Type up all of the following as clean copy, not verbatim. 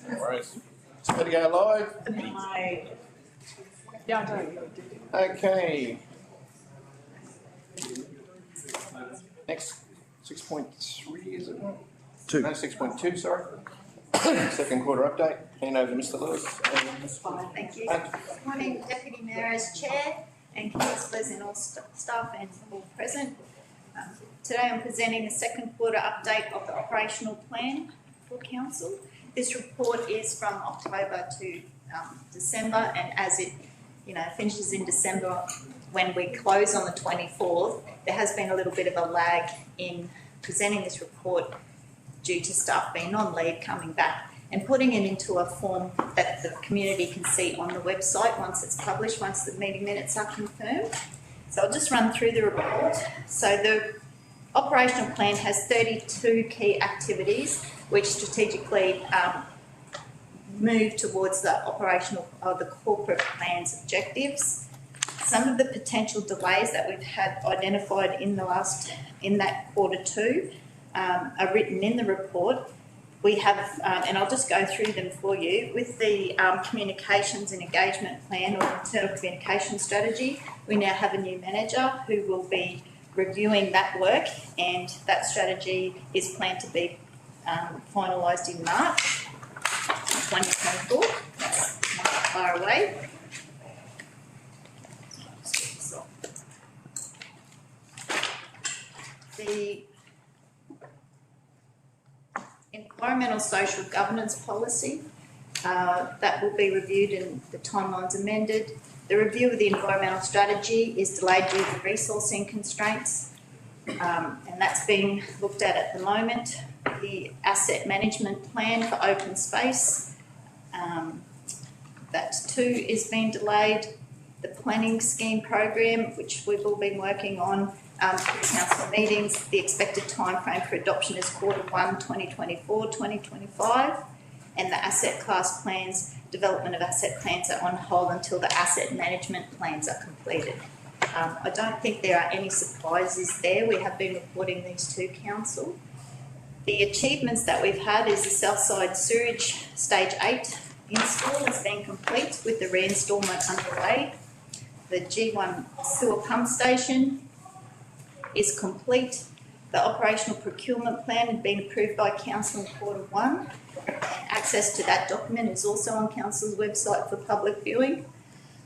No worries. It's going to go live. Yeah, I don't. Okay. Next, 6.3 is it? Two. No, 6.2, sorry. Second quarter update. Hand over to Mr. Lewis. Thank you. Good morning, Deputy Mayor as Chair and councillors and all staff and all present. Today I'm presenting the second quarter update of the operational plan for Council. This report is from October to December, and as it finishes in December, when we close on the 24th, there has been a little bit of a lag in presenting this report due to staff being on leave, coming back and putting it into a form that the community can see on the website once it's published, once the meeting minutes are confirmed. So I'll just run through the report. So the operational plan has 32 key activities which strategically move towards the operational or the corporate plan's objectives. Some of the potential delays that we've had identified in that quarter two are written in the report. We have, and I'll just go through them for you, with the communications and engagement plan or internal communication strategy. We now have a new manager who will be reviewing that work, and that strategy is planned to be finalised in March 2024. That's not far away. The environmental social governance policy, that will be reviewed and the timelines amended. The review of the environmental strategy is delayed due to resourcing constraints, and that's being looked at the moment. The asset management plan for open space, that too is being delayed. The planning scheme program, which we've all been working on, council meetings, the expected timeframe for adoption is Q1 2024-2025, and the asset class plans, development of asset plans are on hold until the asset management plans are completed. I don't think there are any surprises there. We have been reporting these to council. The achievements that we've had is the Southside Sewerage Stage 8 install has been complete with the reinstalment underway. The G1 sewer pump station is complete. The operational procurement plan had been approved by council in Q1. Access to that document is also on council's website for public viewing.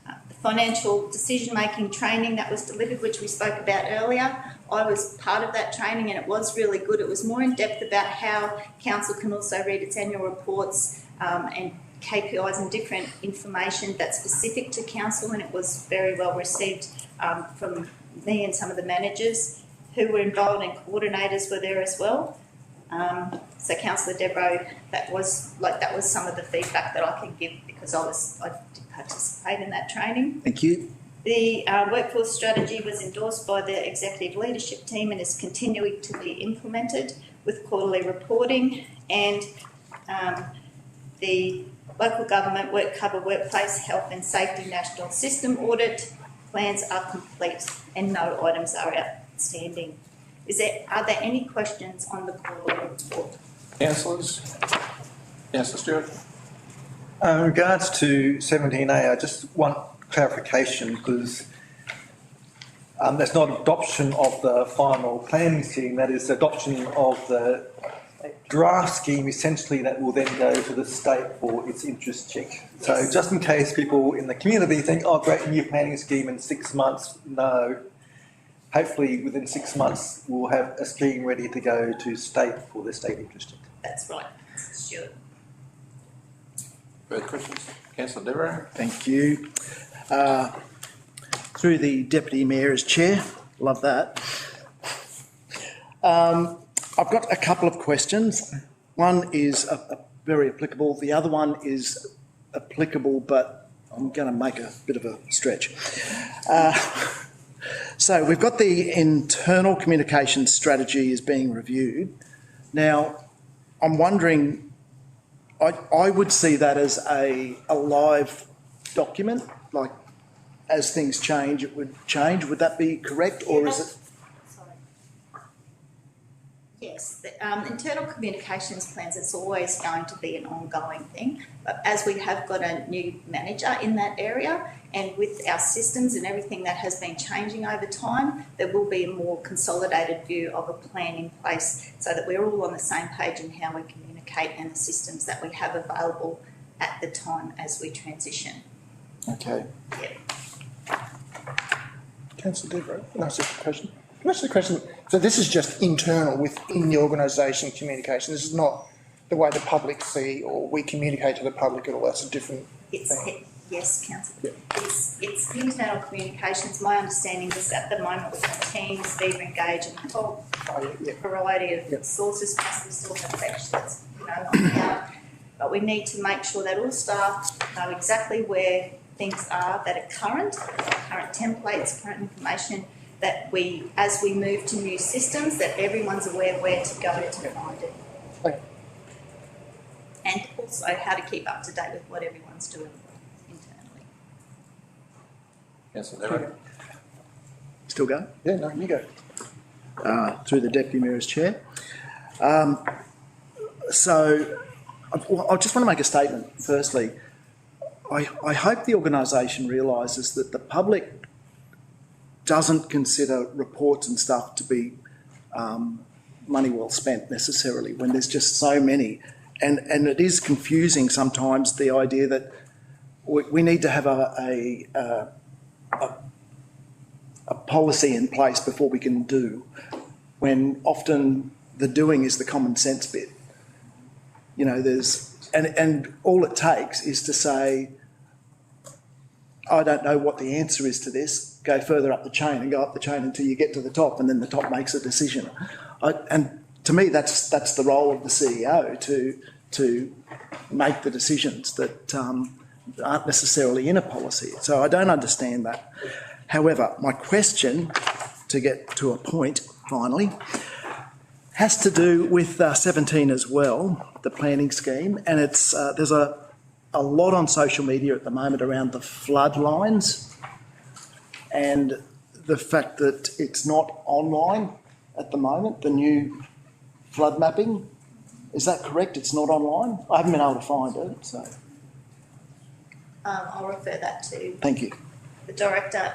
The financial decision-making training that was delivered, which we spoke about earlier, I was part of that training and it was really good. It was more in depth about how council can also read its annual reports and KPIs and different information that's specific to council, and it was very well received from me and some of the managers who were involved, and coordinators were there as well. So Councillor Debro, that was some of the feedback that I can give because I did participate in that training. Thank you. The workforce strategy was endorsed by the executive leadership team and is continuing to be implemented with quarterly reporting, and the local government work cover workplace health and safety national system audit plans are complete and no items are outstanding. Are there any questions on the quarterly report? Councillors? Councillor Stewart? In regards to 17A, I just want clarification because that's not adoption of the final planning scheme, that is adoption of the draft scheme essentially that will then go to the state for its interest check. Yes. So just in case people in the community think, oh great, new planning scheme in 6 months, no. Hopefully within 6 months we'll have a scheme ready to go to state for the state interest check. That's right, sure. Further questions? Councillor Devereux? Thank you. Through the Deputy Mayor as Chair, love that. I've got a couple of questions. One is very applicable. The other one is applicable, but I'm going to make a bit of a stretch. So we've got the internal communication strategy is being reviewed. Now, I'm wondering, I would see that as a live document, like as things change, it would change. Would that be correct, or is it? Yes, the internal communications plans, it's always going to be an ongoing thing. But as we have got a new manager in that area, and with our systems and everything that has been changing over time, there will be a more consolidated view of a plan in place so that we're all on the same page in how we communicate and the systems that we have available at the time as we transition. Okay. Yeah. Councillor Devereux, can I ask a question? Can I ask a question? So this is just internal within the organisation communication. This is not the way the public see or we communicate to the public at all. That's a different thing. Yes, Councillor. Yeah. It's internal communications. My understanding is at the moment with the Teams, Viva Engage and a whole variety of sources, we still have fetch that's not out. But we need to make sure that all staff know exactly where things are that are current templates, current information, that we, as we move to new systems, that everyone's aware where to go to find it. Okay. And also how to keep up to date with what everyone's doing internally. Councillor Devereux. Still go? Yeah, no, you go. Through the Deputy Mayor's chair. So I just want to make a statement. Firstly, I hope the organisation realises that the public doesn't consider reports and stuff to be money well spent necessarily when there's just so many. And it is confusing sometimes, the idea that we need to have a policy in place before we can do, when often the doing is the common sense bit. You know, and all it takes is to say, I don't know what the answer is to this, go further up the chain and go up the chain until you get to the top, and then the top makes a decision. And to me, that's the role of the CEO, to make the decisions that aren't necessarily in a policy. So I don't understand that. However, my question, to get to a point finally, has to do with 17 as well, the planning scheme, and it's there's a lot on social media at the moment around the flood lines and the fact that it's not online at the moment, the new flood mapping. Is that correct? It's not online? I haven't been able to find it, so. I'll refer that to Thank you. the Director.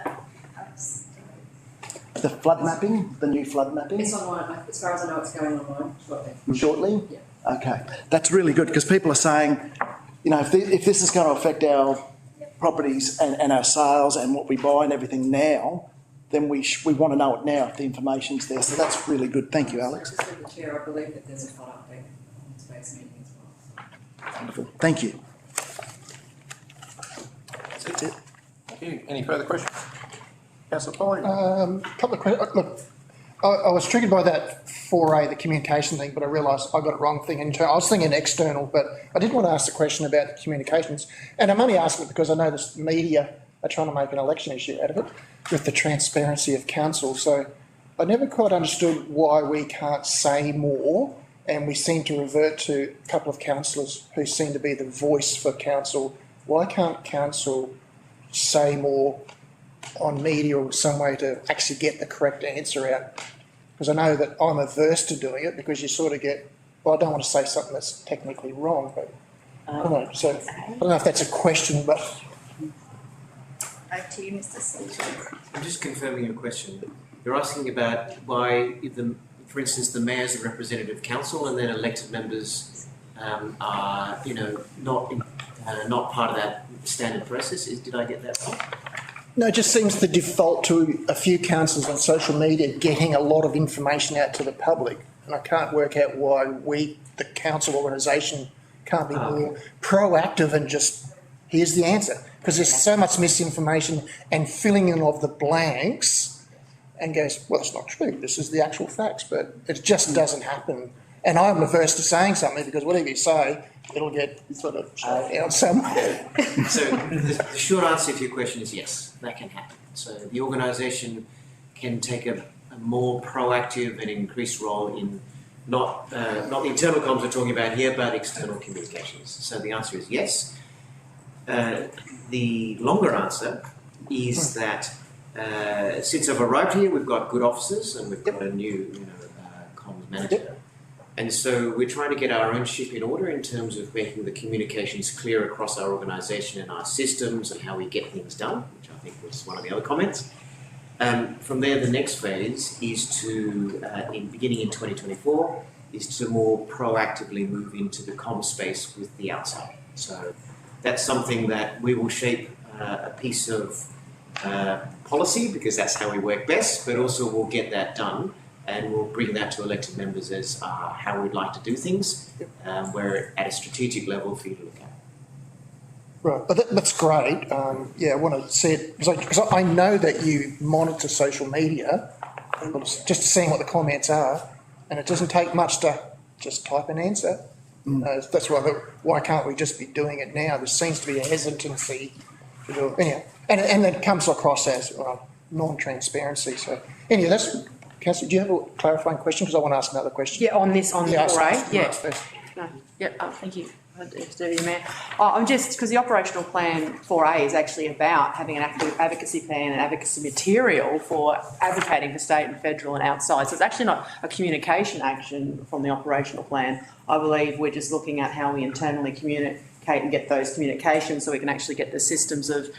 The flood mapping, the new flood mapping? It's online, as far as I know, it's going online shortly. Shortly? Yeah. Okay. That's really good, because people are saying, you know, if this is going to affect our properties and our sales and what we buy and everything now, then we want to know it now if the information's there. So that's really good. Thank you, Alex. Just through the chair, I believe that there's a flood update on today's meeting as well. Wonderful. Thank you. That's it. Thank you. Any further questions? Councillor Foley. Couple of questions. Look, I was triggered by that 4A, the communication thing, but I realised I got it wrong thing. I was thinking external, but I did want to ask the question about the communications. And I'm only asking it because I know the media are trying to make an election issue out of it with the transparency of council. So I never quite understood why we can't say more, and we seem to revert to a couple of councillors who seem to be the voice for council. Why can't council say more on media or some way to actually get the correct answer out? Because I know that I'm averse to doing it, because you sort of get, well, I don't want to say something that's technically wrong, but I don't know. So I don't know if that's a question, but Over to you, Mr. Seaton. I'm just confirming your question. You're asking about why, for instance, the mayor's a representative council and then elected members are, not part of that standard process. Did I get that right? no, it just seems to default to a few councillors on social media getting a lot of information out to the public. And I can't work out why we, the council organisation, can't be more proactive and just, here's the answer. Because there's so much misinformation and filling in of the blanks and goes, well, it's not true. This is the actual facts, but it just doesn't happen. And I'm averse to saying something, because whatever you say, it'll get sort of out somewhere. So the short answer to your question is yes, that can happen. So the organisation can take a more proactive and increased role in not the internal comms we're talking about here, but external communications. So the answer is yes. The longer answer is that since I've arrived here, we've got good officers and we've got a new comms manager. And so we're trying to get our own ship in order in terms of making the communications clear across our organisation and our systems and how we get things done, which I think was one of the other comments. From there, the next phase is to, beginning in 2024, is to more proactively move into the comm space with the outside. So that's something that we will shape a piece of policy, because that's how we work best, but also we'll get that done and we'll bring that to elected members as how we'd like to do things, where at a strategic level for you to look at. Right, but that's great. Yeah, I want to see it, because I know that you monitor social media, just seeing what the comments are, and it doesn't take much to just type an answer. That's why can't we just be doing it now? There seems to be a hesitancy to do it. Anyhow, and that comes across as non-transparency. So anyhow, that's, Councillor, do you have a clarifying question? Because I want to ask another question. Yeah, on this, on the Yeah, 4A, yeah. ask first. No, yeah, thank you. Deputy Mayor. I'm just, because the operational plan 4A is actually about having an active advocacy plan and advocacy material for advocating for state and federal and outside. So it's actually not a communication action from the operational plan. I believe we're just looking at how we internally communicate and get those communications so we can actually get the systems of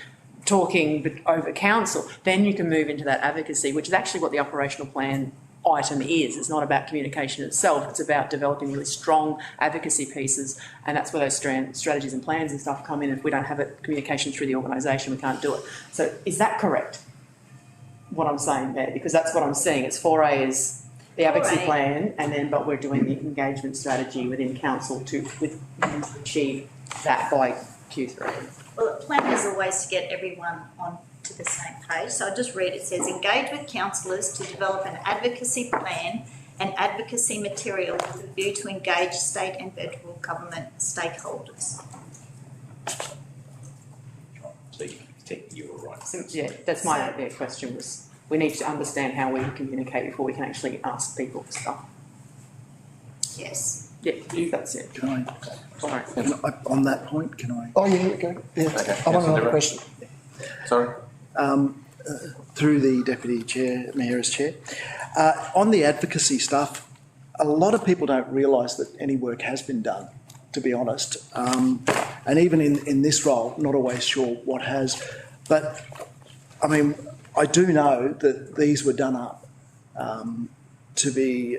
talking over council. Then you can move into that advocacy, which is actually what the operational plan item is. It's not about communication itself, it's about developing really strong advocacy pieces, and that's where those strategies and plans and stuff come in. If we don't have it communication through the organisation, we can't do it. So is that correct, what I'm saying there? Because that's what I'm seeing. It's 4A is the advocacy 4A. plan, and then but we're doing the engagement strategy within council to achieve that by Q3. Well, the plan is always to get everyone on to the same page. So I'll just read, it says, engage with councillors to develop an advocacy plan and advocacy material with a view to engage state and federal government stakeholders. So you were right. So, yeah, that's my question was, we need to understand how we communicate before we can actually ask people for stuff. Yes. Yeah, that's it. Can I, Sorry. on that point, can I? Oh, yeah, go. Yeah. Okay, I want another Councillor question. Sorry? Through the Deputy Chair, Mayor as Chair. On the advocacy stuff, a lot of people don't realise that any work has been done, to be honest. And even in this role, not always sure what has. But, I mean, I do know that these were done up to be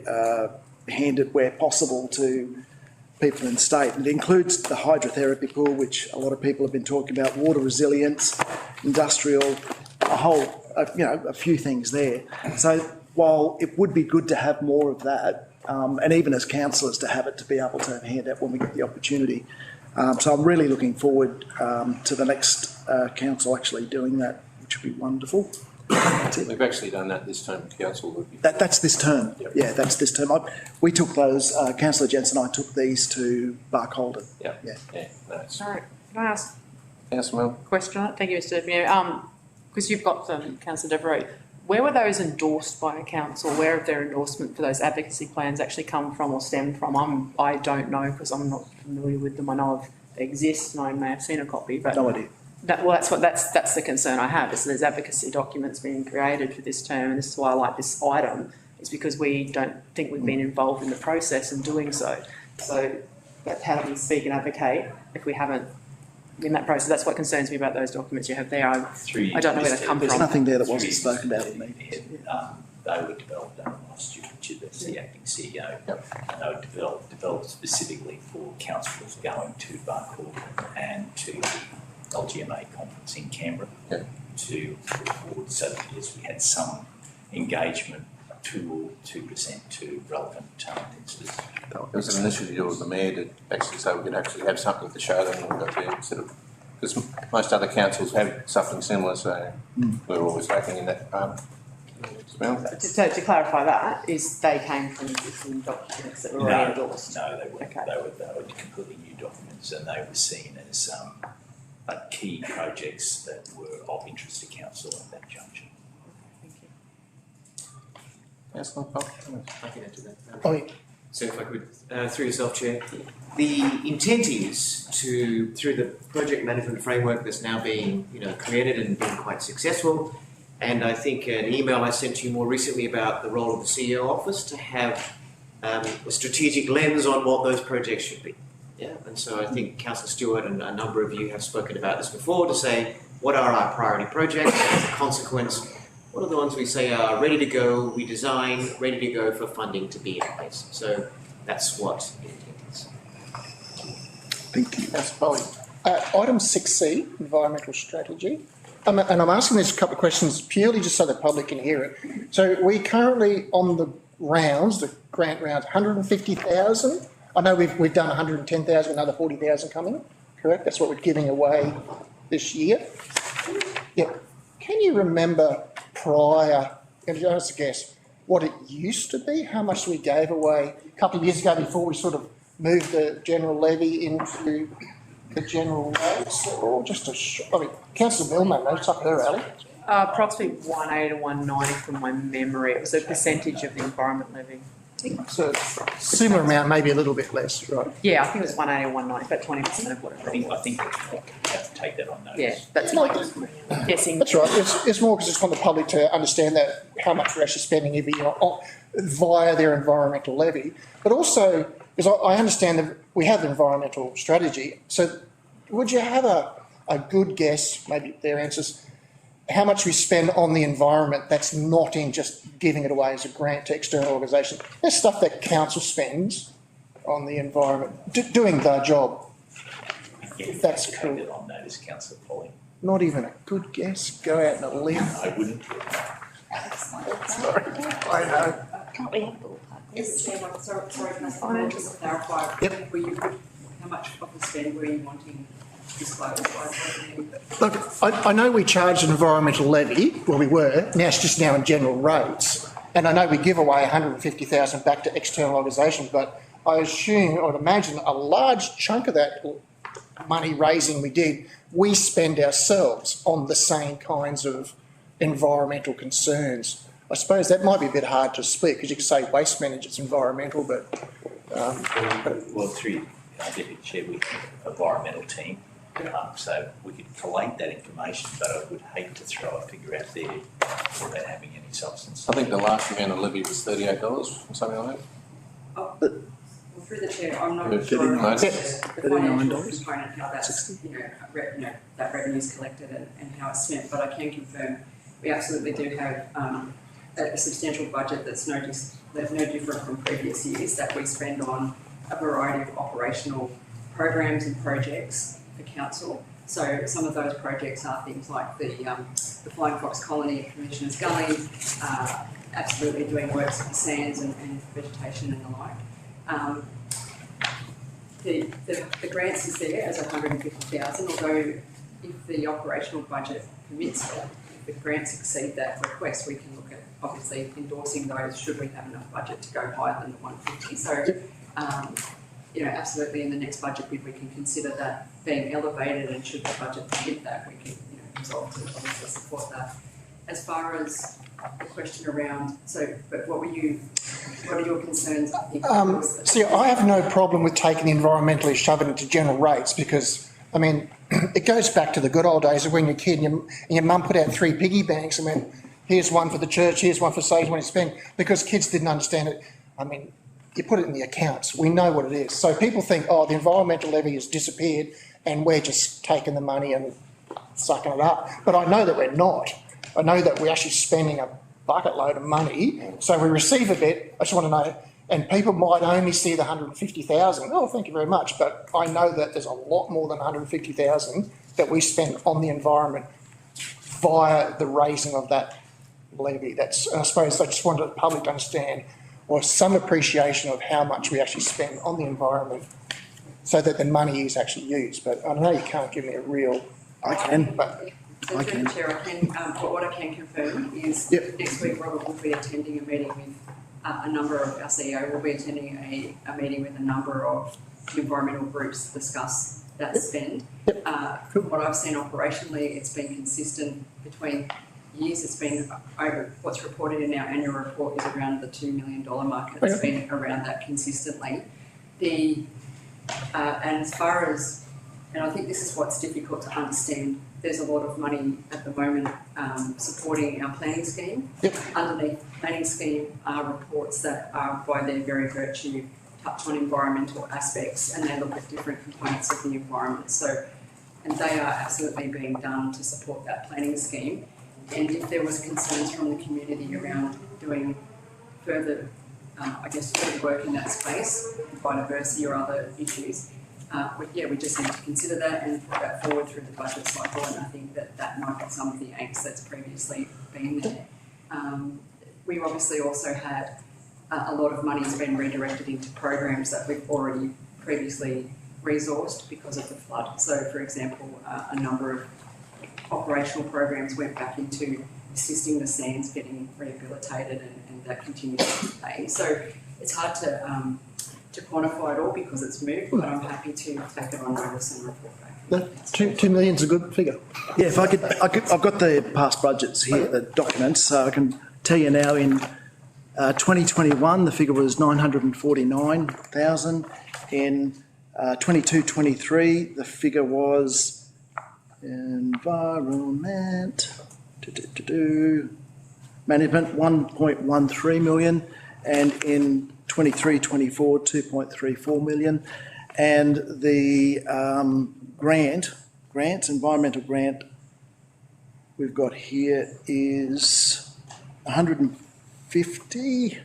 handed where possible to people in state. And it includes the hydrotherapy pool, which a lot of people have been talking about, water resilience, industrial, a few things there. So while it would be good to have more of that, and even as councillors to have it to be able to hand out when we get the opportunity. So I'm really looking forward to the next council actually doing that, which would be wonderful. That's it. We've actually done that this term, council. That's this term. Yep. Yeah, that's this term. We took those, Councillor Jensen and I took these to Barkholden. Yeah. Yeah. Yeah, nice. Sorry, can I ask Councillor Mill? a question on it? Thank you, Mr. Mayor. Because you've got them, Councillor Devereux. Where were those endorsed by a council? Where have their endorsement for those advocacy plans actually come from or stemmed from? I don't know because I'm not familiar with them. I know they exist and I may have seen a copy, but No idea. That's the concern I have. Is there's advocacy documents being created for this term, and this is why I like this item. Is because we don't think we've been involved in the process in doing so. So, but how do we speak and advocate if we haven't in that process? That's what concerns me about those documents you have there. I don't know where they come There's from. nothing there that wasn't spoken about in the meeting. They were developed under my stewardship as the acting CEO. Yep. And they were developed specifically for councillors going to Barkholden and to the LGMA conference in Canberra to report, so that yes, we had some engagement tool to present to relevant ministers. There was an initiative of the mayor to actually say we could actually have something to show them when we got there instead of, because most other councils have something similar, so we're always lacking in that department. So to clarify that, is they came from existing documents that were already endorsed? No, they weren't. Okay. They were completely new documents, and they were seen as key projects that were of interest to council at that juncture. Thank you. Councillor Pop? I can add to that. Oh, yeah. So if I could, through yourself, Chair, the intent is to, through the project management framework that's now being, created and being quite successful, and I think an email I sent to you more recently about the role of the CEO office to have a strategic lens on what those projects should be. Yeah, and so I think Councillor Stewart and a number of you have spoken about this before to say, what are our priority projects? As a consequence, what are the ones we say are ready to go, we design, ready to go for funding to be in place? So that's what the intent is. Thank you. Councillor Foley. Item 6C, environmental strategy. And I'm asking these couple of questions purely just so the public can hear it. So we currently on the rounds, the grant rounds, 150,000. I know we've done 110,000, another 40,000 coming, correct? That's what we're giving away this year. Yeah. Can you remember prior, and just a guess, what it used to be? How much we gave away a couple of years ago before we sort of moved the general levy into the general rates? Or just I mean, Councillor Millman, that's up her alley. Approximately 180 to 190 from my memory. It was a percentage of the environment levy. So similar amount, maybe a little bit less, right? Yeah, I think it was 180 or 190, about 20% of what it I think we have to take that on notice. Yeah, that's my guessing. That's right. It's more because I just want the public to understand that how much we're actually spending every year via their environmental levy. But also, because I understand that we have the environmental strategy. So would you have a good guess, maybe their answers, how much we spend on the environment that's not in just giving it away as a grant to external organisations? There's stuff that council spends on the environment, doing their job. Yes, That's take cool. that on notice, Councillor Polly. Not even a good guess. Go out on a limb. I wouldn't. Sorry, I know. Can't we have ballpark? Mr. Chairman, sorry, can I just clarify? Yep. Were you, how much of the spend were you wanting disclosed by? Look, I know we charged an environmental levy, well we were, now it's just now in general rates. And I know we give away 150,000 back to external organisations, but I assume, or imagine a large chunk of that money raising we did, we spend ourselves on the same kinds of environmental concerns. I suppose that might be a bit hard to split because you could say waste management's environmental, but Well, through Deputy Chair, we have an environmental team, so we could collate that information, but I would hate to throw a figure out there without having any substance. I think the last round of levy was $38 or something like that. Oh, well, through the chair, I'm not Yeah, sure $39. of the financial component, how that's, that revenue is collected and how it's spent, but I can confirm we absolutely do have a substantial budget that's no different from previous years that we spend on a variety of operational programs and projects for council. So some of those projects are things like the Flying Fox Colony at Commissioner's Gully, absolutely doing works at the sands and vegetation and the like. The grants is there as 150,000, although if the operational budget permits it, if the grants exceed that request, we can look at obviously endorsing those should we have enough budget to go higher than the 150. So, absolutely in the next budget bid we can consider that being elevated, and should the budget permit that, we can resolve to obviously support that. As far as the question around, but what are your concerns? see, I have no problem with taking the environmentally, shoving it into general rates because, I mean, it goes back to the good old days of when you're a kid and your mum put out 3 piggy banks and went, here's one for the church, here's one for savings when you spend, because kids didn't understand it. I mean, you put it in the accounts, we know what it is. So people think, oh, the environmental levy has disappeared and we're just taking the money and sucking it up. But I know that we're not. I know that we're actually spending a bucket load of money. So we receive a bit, I just want to know, and people might only see the 150,000. Oh, thank you very much. But I know that there's a lot more than 150,000 that we spend on the environment via the raising of that levy. That's, I suppose I just wanted the public to understand, or some appreciation of how much we actually spend on the environment so that the money is actually used. But I know you can't give me a real... I can. But So through the chair, but what I can confirm is next week Robert will be attending a meeting with a number of, our CEO will be attending a meeting with a number of environmental groups to discuss that spend. From what I've seen operationally, it's been consistent between years. It's been over, what's reported in our annual report is around the $2 million mark. It's been around that consistently. And as far as, and I think this is what's difficult to understand there's a lot of money at the moment supporting our planning scheme. Yep. Underneath planning scheme are reports that are, by their very virtue, touch on environmental aspects, and they look at different components of the environment. So, and they are absolutely being done to support that planning scheme. And if there was concerns from the community around doing further, further work in that space, biodiversity or other issues, we just need to consider that and put that forward through the budget cycle. And I think that might be some of the angst that's previously been there. We obviously also had a lot of money has been redirected into programs that we've already previously resourced because of the flood. So, for example, a number of operational programs went back into assisting the sands getting rehabilitated, and that continues today. So it's hard to quantify it all because it's moved, but I'm happy to take it on notice and report back. No, 2 million's a good figure. Yeah, if I could, I've got the past budgets here, the documents, so I can tell you now in 2021, the figure was 949,000. In 22-23, the figure was environment, management, 1.13 million, and in 23-24, 2.34 million. And the environmental grant we've got here is 150.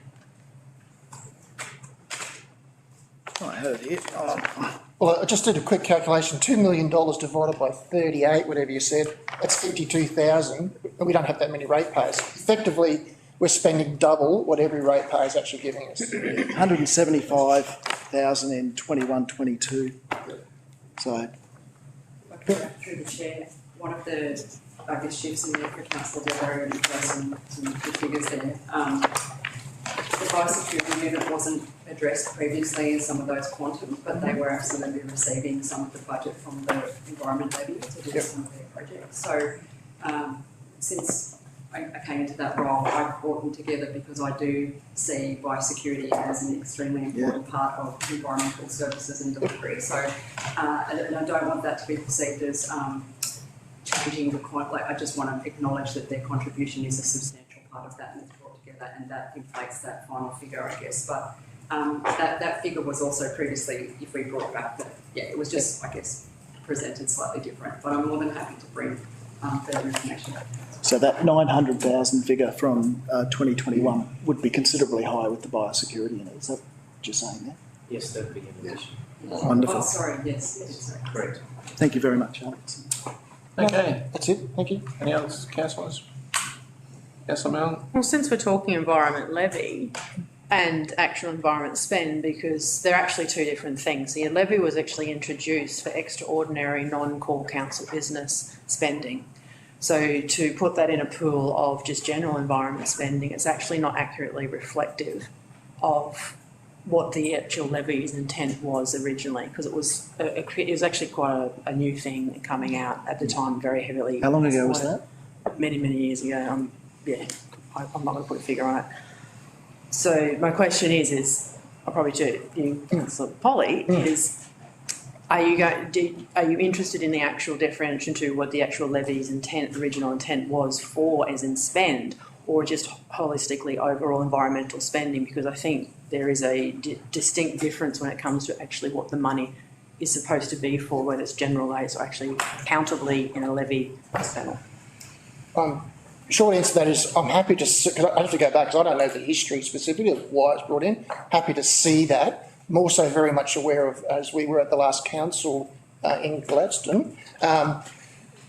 I had it here. Well, I just did a quick calculation. $2 million divided by 38, whatever you said, that's 52,000. And we don't have that many ratepayers. Effectively, we're spending double what every ratepayer is actually giving us. 175,000 in 21-22. So, Through the chair, one of the shifts in there for council delivery, and some good figures there. The biosecurity unit wasn't addressed previously in some of those quantums, but they were absolutely receiving some of the budget from the environment levy to do some of their projects. So since I came into that role, I've brought them together because I do see biosecurity as an extremely important part of environmental services and delivery. So, and I don't want that to be perceived as changing the I just want to acknowledge that their contribution is a substantial part of that, and it's brought together, and that inflates that final figure, I guess. But that figure was also previously, if we brought back that, it was just, I guess, presented slightly different. But I'm more than happy to bring further information. So that 900,000 figure from 2021 would be considerably higher with the biosecurity unit. Is that what you're saying there? Yes, that would be in addition. Wonderful. Oh, sorry, yes. Sorry. Correct. Thank you very much, Alex. Okay, That's it. Thank you. any others, councillors? Councillor Mellon? Well, since we're talking environment levy and actual environment spend, because they're actually two different things. The levy was actually introduced for extraordinary non-core council business spending. So to put that in a pool of just general environment spending, it's actually not accurately reflective of what the actual levy's intent was originally, because it was actually quite a new thing coming out at the time, very heavily. How long ago was that? Many, many years ago. I'm not going to put a figure on it. So my question is I'll probably do you, Councillor Polly, is are you interested in the actual definition to what the actual levy's original intent was for, as in spend, or just holistically overall environmental spending? Because I think there is a distinct difference when it comes to actually what the money is supposed to be for, whether it's general rates or actually countably in a levy panel. Short answer to that is I'm happy to, because I have to go back because I don't know the history specifically of why it's brought in. Happy to see that. I'm also very much aware of, as we were at the last council in Gladstone,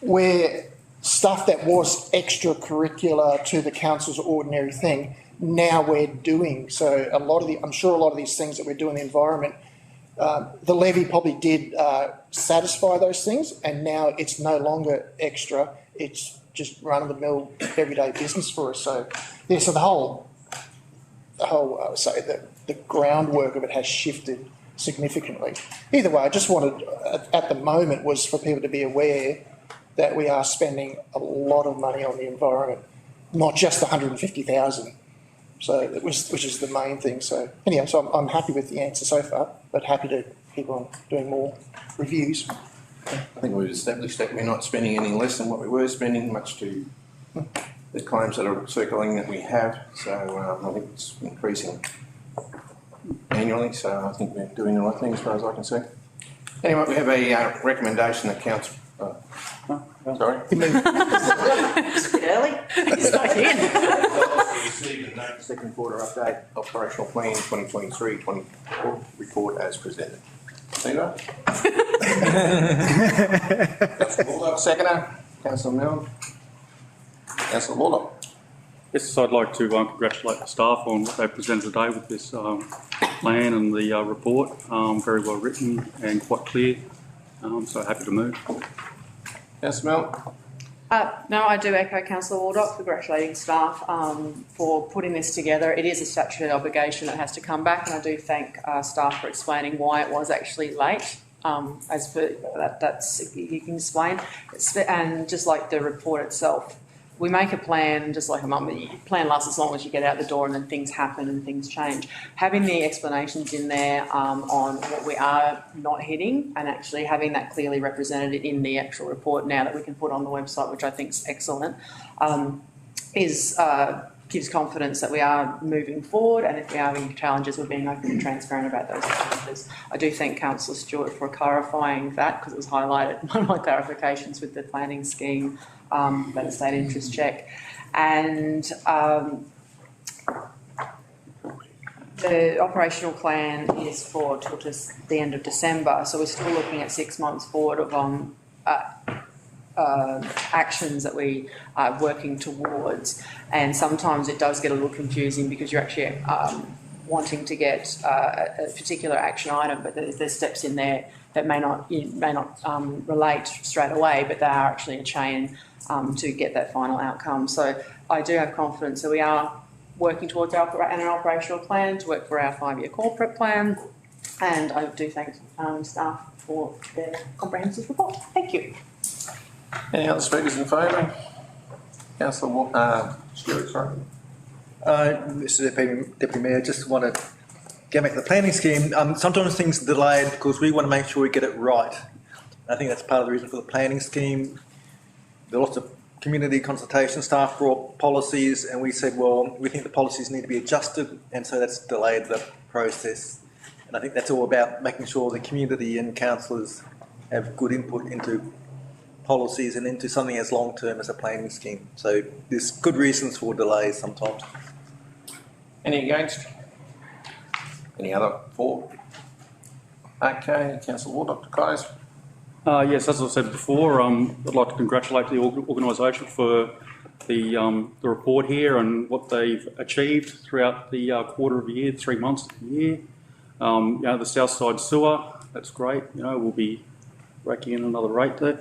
where stuff that was extracurricular to the council's ordinary thing, now we're doing. So I'm sure a lot of these things that we're doing in the environment, the levy probably did satisfy those things, and now it's no longer extra. It's just run-of-the-mill everyday business for us. So yeah, so the whole the groundwork of it has shifted significantly. Either way, I just wanted at the moment was for people to be aware that we are spending a lot of money on the environment, not just the 150,000. So which is the main thing. So anyhow, so I'm happy with the answer so far, but happy to keep on doing more reviews. I think we've established that we're not spending any less than what we were spending, much to the claims that are circling that we have. So I think it's increasing annually, so I think we're doing the right thing as far as I can see. Anyway, we have a recommendation that council... sorry? It's a bit early. It's not in. Receive the second quarter update, operational plan 2023-24 report as presented. See that? Councillor Waldo, seconder. Councillor Milne. Councillor Waldo. Yes, I'd like to congratulate the staff on what they presented today with this plan and the report. Very well written and quite clear. So happy to move. Councillor Milne. No, I do echo Councillor Waldock, congratulating staff for putting this together. It is a statutory obligation that has to come back, and I do thank staff for explaining why it was actually late. As for that's you can explain. And just like the report itself, we make a plan, just like the plan lasts as long as you get out the door, and then things happen and things change. Having the explanations in there on what we are not hitting, and actually having that clearly represented in the actual report now that we can put on the website, which I think is excellent, gives confidence that we are moving forward, and if we are having challenges, we're being open and transparent about those challenges. I do thank Councillor Stewart for clarifying that, because it was highlighted in one of my clarifications with the planning scheme, about the state interest check. And the operational plan is for till just the end of December, so we're still looking at 6 months forward of actions that we are working towards, and sometimes it does get a little confusing because you're actually wanting to get a particular action item, but there's steps in there that may not relate straight away, but they are actually a chain to get that final outcome. So I do have confidence that we are working towards an operational plan to work for our 5-year corporate plan, and I do thank staff for their comprehensive report. Thank you. Any other speakers in favour? Councillor Stewart, sorry. Mr Deputy Mayor, just want to get back to the planning scheme. Sometimes things are delayed because we want to make sure we get it right. I think that's part of the reason for the planning scheme. There are lots of community consultation, staff brought policies, and we said, well, we think the policies need to be adjusted, and so that's delayed the process. And I think that's all about making sure the community and councillors have good input into policies and into something as long-term as a planning scheme. So there's good reasons for delays sometimes. Any against? Any other for? Okay, Councillor Waldock to close. Yes, as I said before, I'd like to congratulate the organisation for the report here and what they've achieved throughout the quarter of a year, 3 months of the year. The South Side Sewer, that's great. We'll be raking in another rate there.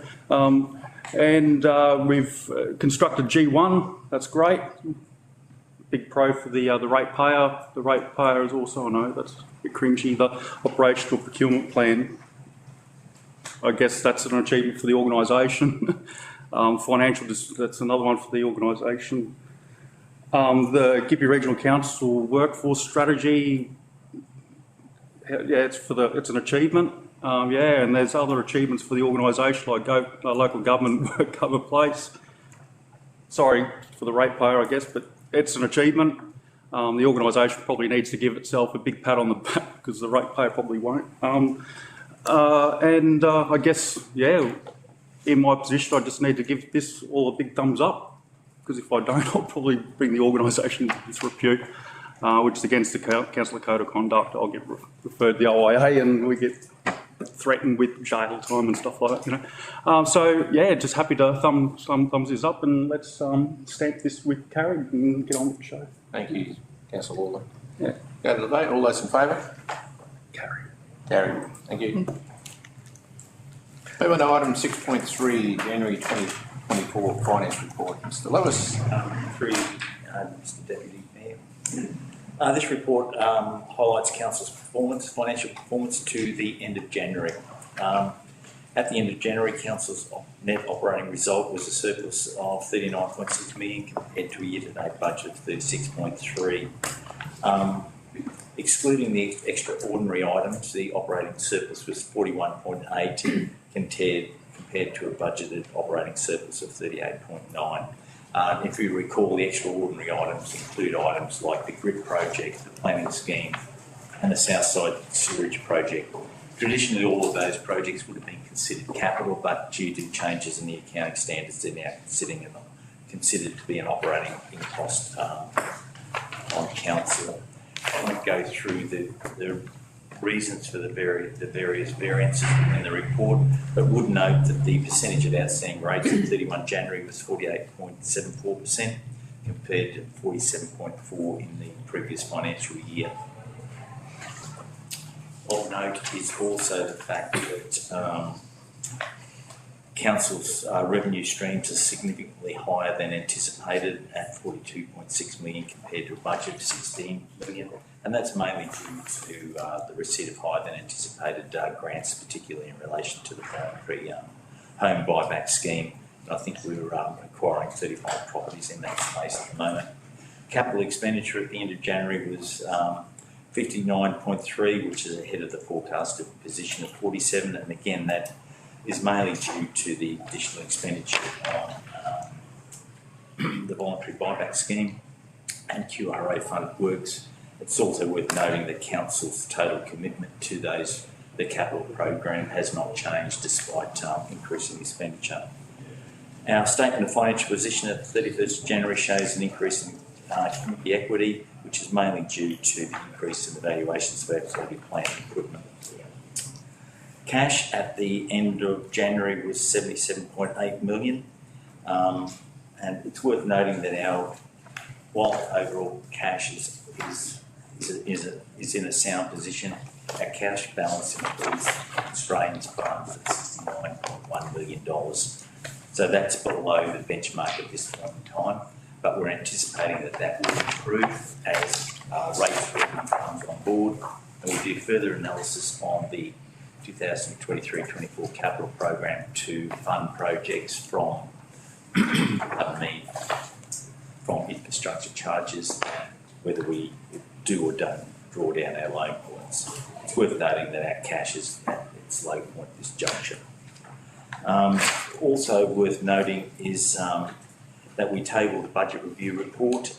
We've constructed G1, that's great. Big pro for the ratepayer. The ratepayer is also, I know that's a bit cringy, the operational procurement plan. I guess that's an achievement for the organisation. Financial, that's another one for the organisation. The Gympie Regional Council workforce strategy, it's an achievement. And there's other achievements for the organisation like local government work cover place. Sorry for the ratepayer, I guess, but it's an achievement. The organisation probably needs to give itself a big pat on the back because the ratepayer probably won't. I guess, in my position, I just need to give this all a big thumbs up, because if I don't, I'll probably bring the organisation to disrepute, which is against the Council Code of Conduct. I'll get referred to the OIA and we get threatened with jail time and stuff like that, just happy to thumbs this up, and let's stamp this with carried and get on with the show. Thank you, Councillor Waldock. Go to the vote. All those in favour? Carried. Thank you. Move on to item 6.3, January 2024 Finance Report. Mr. Lewis. Mr Deputy Mayor. This report highlights Council's financial performance to the end of January. At the end of January, Council's net operating result was a surplus of 39.6 million compared to a year-to-date budget of 36.3. Excluding the extraordinary items, the operating surplus was 41.8 compared to a budgeted operating surplus of 38.9. If you recall, the extraordinary items include items like the grid project, the planning scheme, and the Southside Sewerage project. Traditionally, all of those projects would have been considered capital, but due to changes in the accounting standards, they're now considered to be an operating cost on council. I won't go through the reasons for the various variances in the report, but would note that the percentage of outstanding rates at 31 January was 48.74% compared to 47.4% in the previous financial year. Of note is also the fact that council's revenue streams are significantly higher than anticipated at 42.6 million compared to a budget of 16 million, and that's mainly due to the receipt of higher than anticipated grants, particularly in relation to the voluntary home buyback scheme. And I think we were acquiring 35 properties in that space at the moment. Capital expenditure at the end of January was 59.3, which is ahead of the forecasted position of 47, and again that is mainly due to the additional expenditure on the voluntary buyback scheme and QRA funded works. It's also worth noting that council's total commitment to the capital program has not changed despite increasing expenditure. Our statement of financial position at 31st January shows an increase in community equity, which is mainly due to the increase in the valuations of our quality plant and equipment. Cash at the end of January was 77.8 million, and it's worth noting that while overall cash is in a sound position, our cash balance includes Australians funds at $69.1 million. So that's below the benchmark at this point in time, but we're anticipating that will improve as rates comes on board, and we'll do further analysis on the 2023-24 capital program to fund projects from infrastructure charges, whether we do or don't draw down our loan points. It's worth noting that our cash is at its low point at this juncture. Also worth noting is that we tabled the budget review report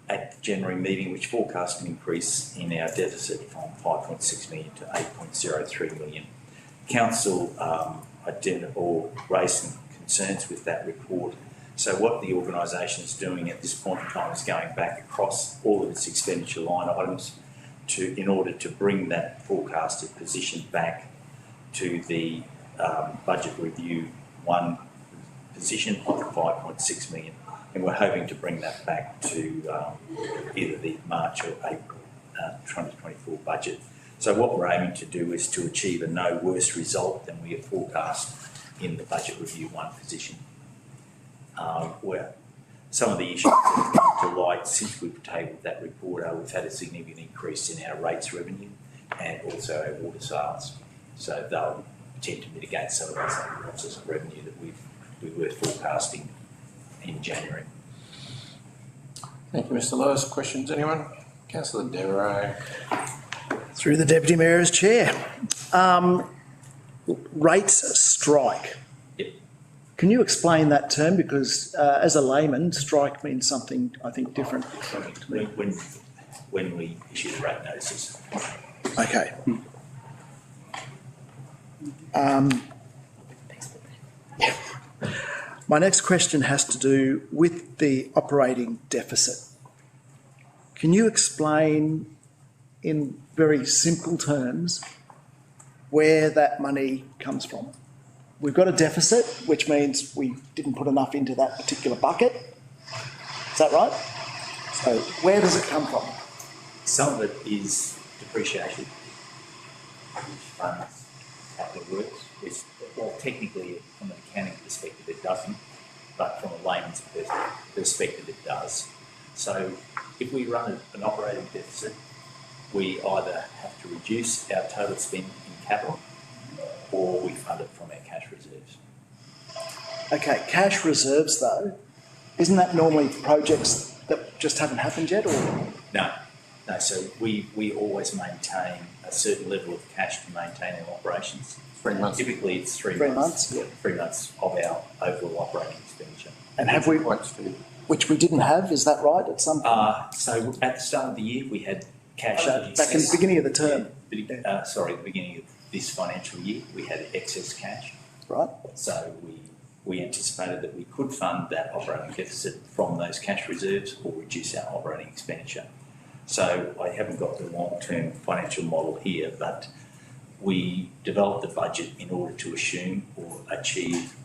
at the January meeting, which forecast an increase in our deficit from 5.6 million to 8.03 million. Council raised some concerns with that report. So what the organisation is doing at this point in time is going back across all of its expenditure line items in order to bring that forecasted position back to the budget review 1 position of 5.6 million. And we're hoping to bring that back to either the March or April 2024 budget. So what we're aiming to do is to achieve a no worse result than we have forecast in the budget review 1 position. Where some of the issues that have come to light since we've tabled that report we've had a significant increase in our rates revenue and also our water sales. So they'll tend to mitigate some of those losses of revenue that we were forecasting in January. Thank you, Mr. Lewis. Questions, anyone? Councillor Devereux. Through the Deputy Mayor as Chair. Rates strike. Yep. Can you explain that term? Because as a layman, strike means something, I think, different. When we issue the rate notices. Okay. My next question has to do with the operating deficit. Can you explain in very simple terms where that money comes from? We've got a deficit, which means we didn't put enough into that particular bucket. Is that right? So where does it come from? Some of it is depreciation, which funds capital works. Well, technically, from an accounting perspective, it doesn't, but from a layman's perspective, it does. So if we run an operating deficit, we either have to reduce our total spend in capital or we fund it from our cash reserves. Okay, cash reserves though, isn't that normally projects that just haven't happened yet, or? No, No, so we always maintain a certain level of cash to maintain our operations. 3 months. Typically, it's 3 3 months. months? 3 months of our overall operating expenditure. And have we, Quite steady. which we didn't have, is that right, at some point? So at the start of the year, we had cash. Back in the beginning of the term, the beginning of this financial year, we had excess cash. right? So we anticipated that we could fund that operating deficit from those cash reserves or reduce our operating expenditure. So I haven't got the long-term financial model here, but we developed the budget in order to assume or achieve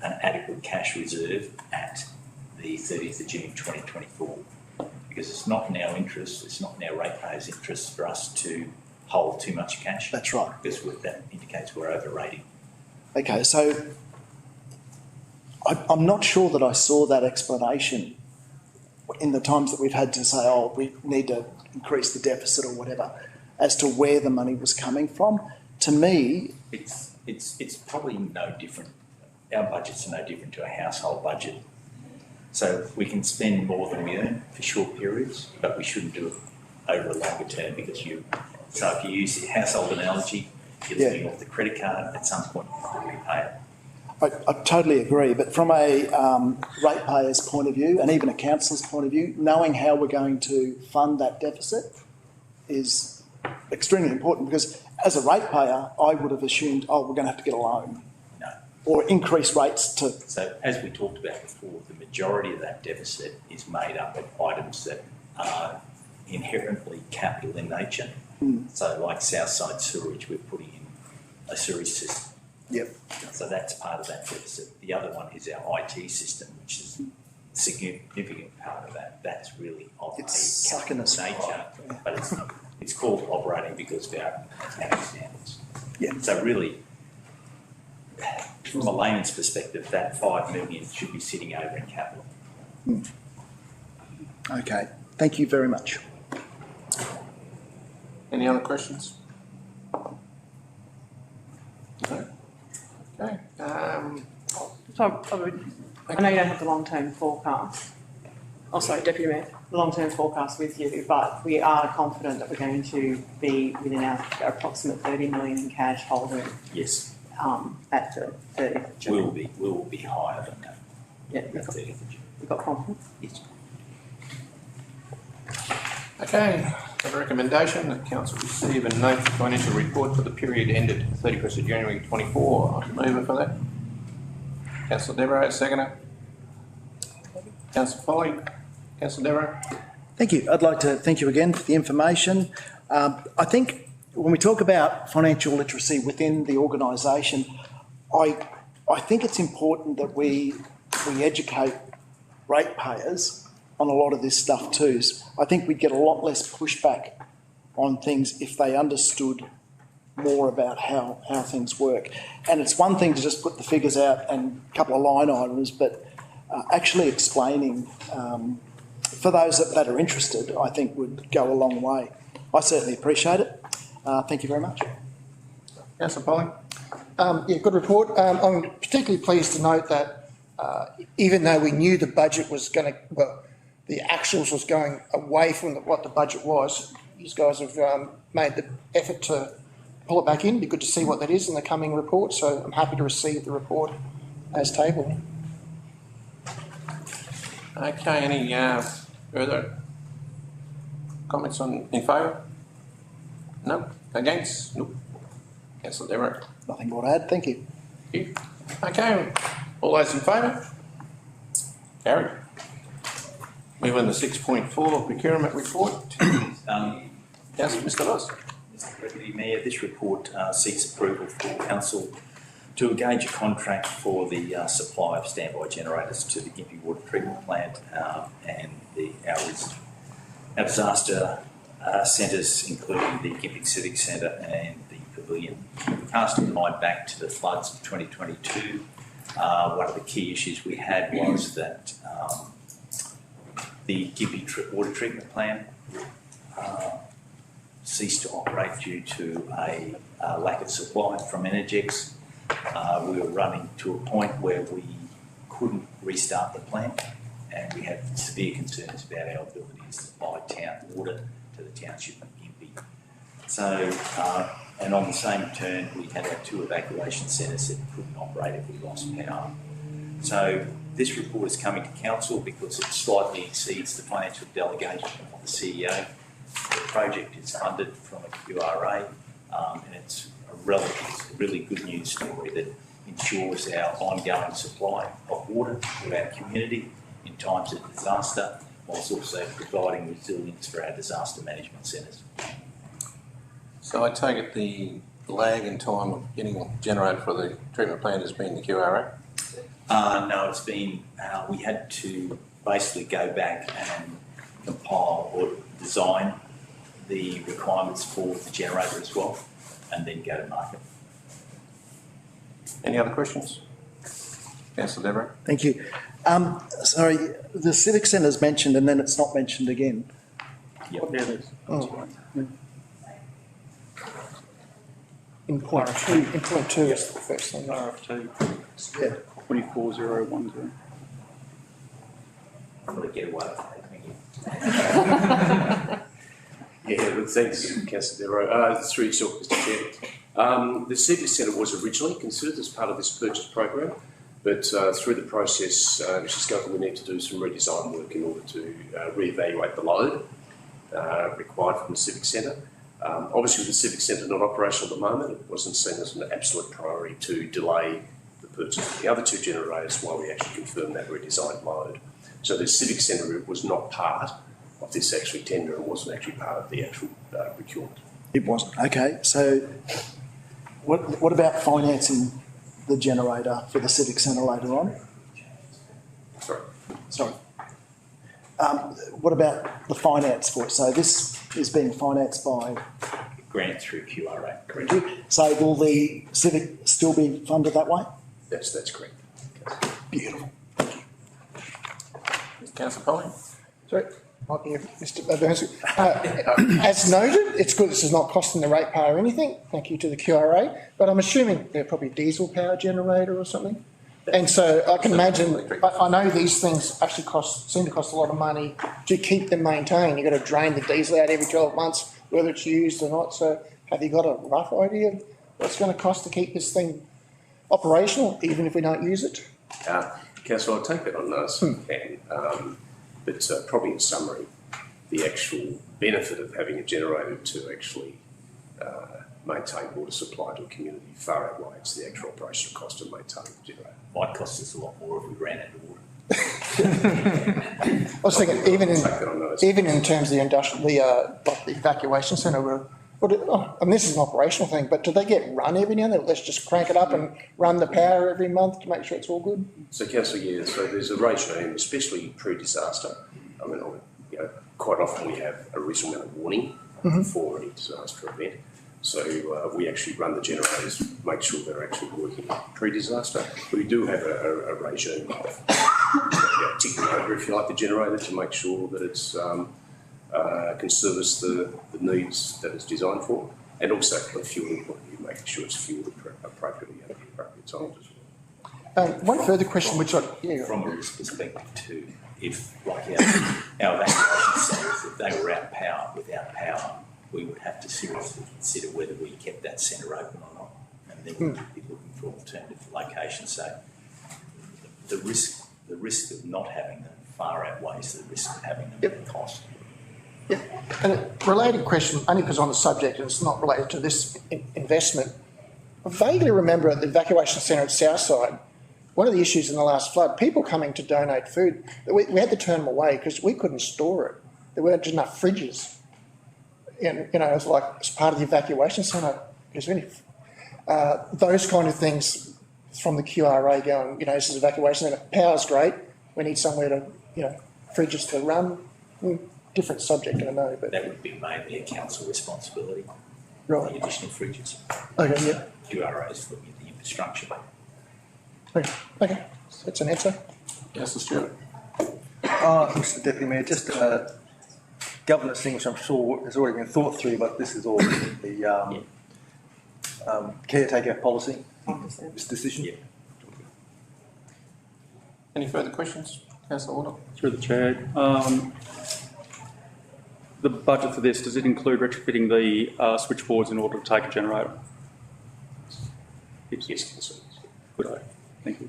an adequate cash reserve at the 30th of June 2024. Because it's not in our interest, it's not in our ratepayers' interest for us to hold too much cash. That's right. Because that indicates we're overrating. Okay, so I'm not sure that I saw that explanation in the times that we've had to say, oh, we need to increase the deficit or whatever, as to where the money was coming from. To me, It's probably no different. Our budgets are no different to a household budget. So we can spend more than we earn for short periods, but we shouldn't do it over a longer term because so if you use the household analogy, you're living off the credit card, at some point you have to repay it. I totally agree, but from a ratepayer's point of view, and even a councillor's point of view, knowing how we're going to fund that deficit is extremely important, because as a ratepayer, I would have assumed, oh, we're going to have to get a loan. No. Or increase rates to... So as we talked about before, the majority of that deficit is made up of items that are inherently capital in nature. So like Southside Sewerage, we're putting in a sewage system. Yep. So that's part of that deficit. The other one is our IT system, which is a significant part of that. That's really of It's a sucking us capital nature, but it's called operating because of our accounting standards. Yeah. So really, from a layman's perspective, that 5 million should be sitting over in capital. Okay, thank you very much. Any other questions? No? Okay. So I know you don't have the long-term forecast. Oh, sorry, Deputy Mayor, the long-term forecast with you, but we are confident that we're going to be within our approximate 30 million in cash holding Yes, at the 30th of June. we will be higher than that. Yeah, at 30th of June. we've got confidence. Yes. Okay, a recommendation that council receive and note the financial report for the period ended 31st of January 24. I'm mover for that. Councillor Devereux, seconder. Councillor Foley. Councillor Devereux. Thank you. I'd like to thank you again for the information. I think when we talk about financial literacy within the organisation, I think it's important that we educate ratepayers on a lot of this stuff too. I think we'd get a lot less pushback on things if they understood more about how things work. And it's one thing to just put the figures out and a couple of line items, but actually explaining for those that are interested, I think would go a long way. I certainly appreciate it. Thank you very much. Councillor Foley. Yeah, good report. I'm particularly pleased to note that even though we knew the budget was going to, well, the actuals was going away from what the budget was, these guys have made the effort to pull it back in. It'd be good to see what that is in the coming report, so I'm happy to receive the report as tabled. Okay, any further comments in favour? No? Against? Nope. Councillor Devereux. Nothing more to add. Thank you. Thank you. Okay, all those in favour? Carried. Move on to 6.4 procurement report. Councillor Mr. Ross. Mr. Deputy Mayor, this report seeks approval for council to engage a contract for the supply of standby generators to the Gympie Water Treatment Plant and our disaster centres, including the Gympie Civic Centre and the Pavilion. Casting mind back to the floods of 2022, one of the key issues we had was that the Gympie Water Treatment Plant ceased to operate due to a lack of supply from Energex. We were running to a point where we couldn't restart the plant, and we had severe concerns about our ability to supply town water to the township of Gympie. So, and on the same turn, we had our 2 evacuation centres that couldn't operate if we lost power. So this report is coming to council because it slightly exceeds the financial delegation of the CEO. The project is funded from a QRA, and it's really good news story that ensures our ongoing supply of water to our community in times of disaster, whilst also providing resilience for our disaster management centres. So I take it the lag in time of getting generated for the treatment plant has been the QRA? No, it's been, we had to basically go back and compile or design the requirements for the generator as well, and then go to market. Any other questions? Councillor Devereux? Thank you. Sorry, the Civic Centre's mentioned and then it's not mentioned again. Yep. Yeah, it is. Oh. In point two is the first thing. RFT Yeah. 24010. I'm going to get away with that, thank you. Yeah, look, thanks, Councillor Devereux. Through yourself, Mr Chair. The Civic Centre was originally considered as part of this purchase program, but through the process, we discovered we need to do some redesign work in order to reevaluate the load required from the Civic Centre. Obviously, with the Civic Centre not operational at the moment, it wasn't seen as an absolute priority to delay the purchase of the other 2 generators while we actually confirmed that redesigned load. So the Civic Centre was not part of this actually tender, and wasn't actually part of the actual procurement. It wasn't. Okay, so what about financing the generator for the Civic Centre later on? Sorry. What about the finance for it? So this is being financed by... Grant through QRA. Correct. So will the Civic still be funded that way? That's correct. Beautiful. Councillor Polly? Sorry, might be Mr. Burns. As noted, it's good this is not costing the ratepayer anything. Thank you to the QRA. But I'm assuming they're probably diesel power generator or something. And so I can imagine, I know these things actually seem to cost a lot of money to keep them maintained. You've got to drain the diesel out every 12 months, whether it's used or not. So have you got a rough idea of what it's going to cost to keep this thing operational, even if we don't use it? Councillor, I'll take that on notice if you can. But probably in summary, the actual benefit of having a generator to actually maintain water supply to a community far outweighs the actual operational cost of maintaining the generator. Might cost us a lot more if we ran out of water. I was thinking, even in terms of the industrial, like the evacuation centre, and this is an operational thing, but do they get run every now and then? Let's just crank it up and run the power every month to make sure it's all good? So, Councillor, yeah, so there's a regime, especially pre-disaster. I mean, quite often we have a reasonable amount of warning before any disaster event. So we actually run the generators, make sure they're actually working pre-disaster. We do have a regime of ticking over, if you like, the generator to make sure that it's can service the needs that it's designed for, and also from a fueling point of view, making sure it's fueled appropriately at the appropriate times as well. One further question, which From a risk perspective too, if like our evacuation centres, if they were without power, we would have to seriously consider whether we kept that centre open or not, and then we'd be looking for alternative locations. So the risk of not having them far outweighs the risk of having them at cost. Yeah, and a related question, only because on the subject and it's not related to this investment. I vaguely remember at the evacuation centre at Southside, one of the issues in the last flood, people coming to donate food, we had to turn them away because we couldn't store it. There weren't enough fridges. And, it was like, it's part of the evacuation centre. Those kind of things from the QRA going, this is evacuation centre, power's great, we need somewhere to, fridges to run. Different subject, I know, but... That would be mainly a council responsibility, right. The additional fridges. Okay, yeah. QRA is looking at the infrastructure. Okay, that's an answer. Councillor Stewart? Mr Deputy Mayor, just a governance thing which I'm sure has already been thought through, but this is all the caretaker policy, this decision. Yeah. Any further questions? Councillor Order? Through the chair. the budget for this, does it include retrofitting the switchboards in order to take a generator? Yes, councillor. Good idea. Thank you.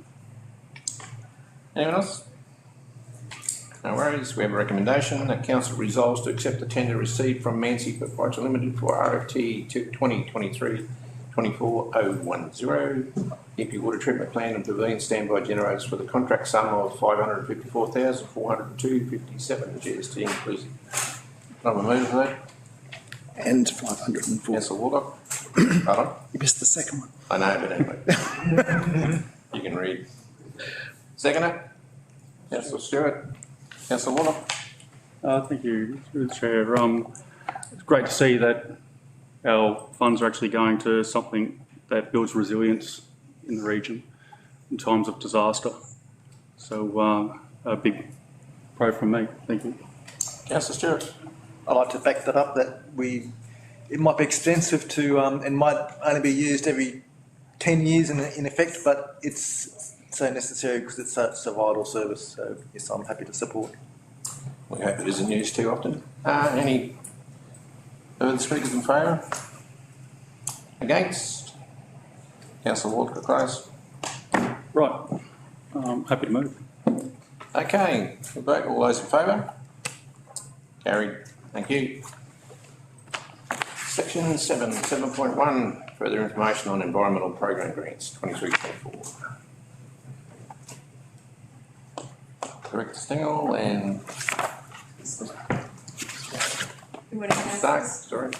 Anyone else? No worries. We have a recommendation that council resolves to accept the tender received from Mancy Proprietary Limited for RFT 2023-24010, EP water treatment plant and pavilion standby generators for the contract sum of 554,402.57 GST inclusive. Can I have a mover for that? And 504. Councillor Walker. Pardon? You missed the second one. I know, but anyway. You can read. Seconder? Councillor Stewart. Councillor Waller. Thank you, through the Chair. It's great to see that our funds are actually going to something that builds resilience in the region in times of disaster. So a big pro from me. Thank you. Councillor Stewart. I'd like to back that up, that it might be extensive to, and might only be used every 10 years in effect, but it's so necessary because it's such a vital service. So yes, I'm happy to support. We hope it isn't used too often. Any further speakers in favour? Against? Councillor Walker, close. Right. Happy to move. Okay, we'll vote. All those in favour? Carried. Thank you. Section 7.1, further information on environmental program grants, 23-24. Director Stingel and Good morning, Stark, councillors. sorry.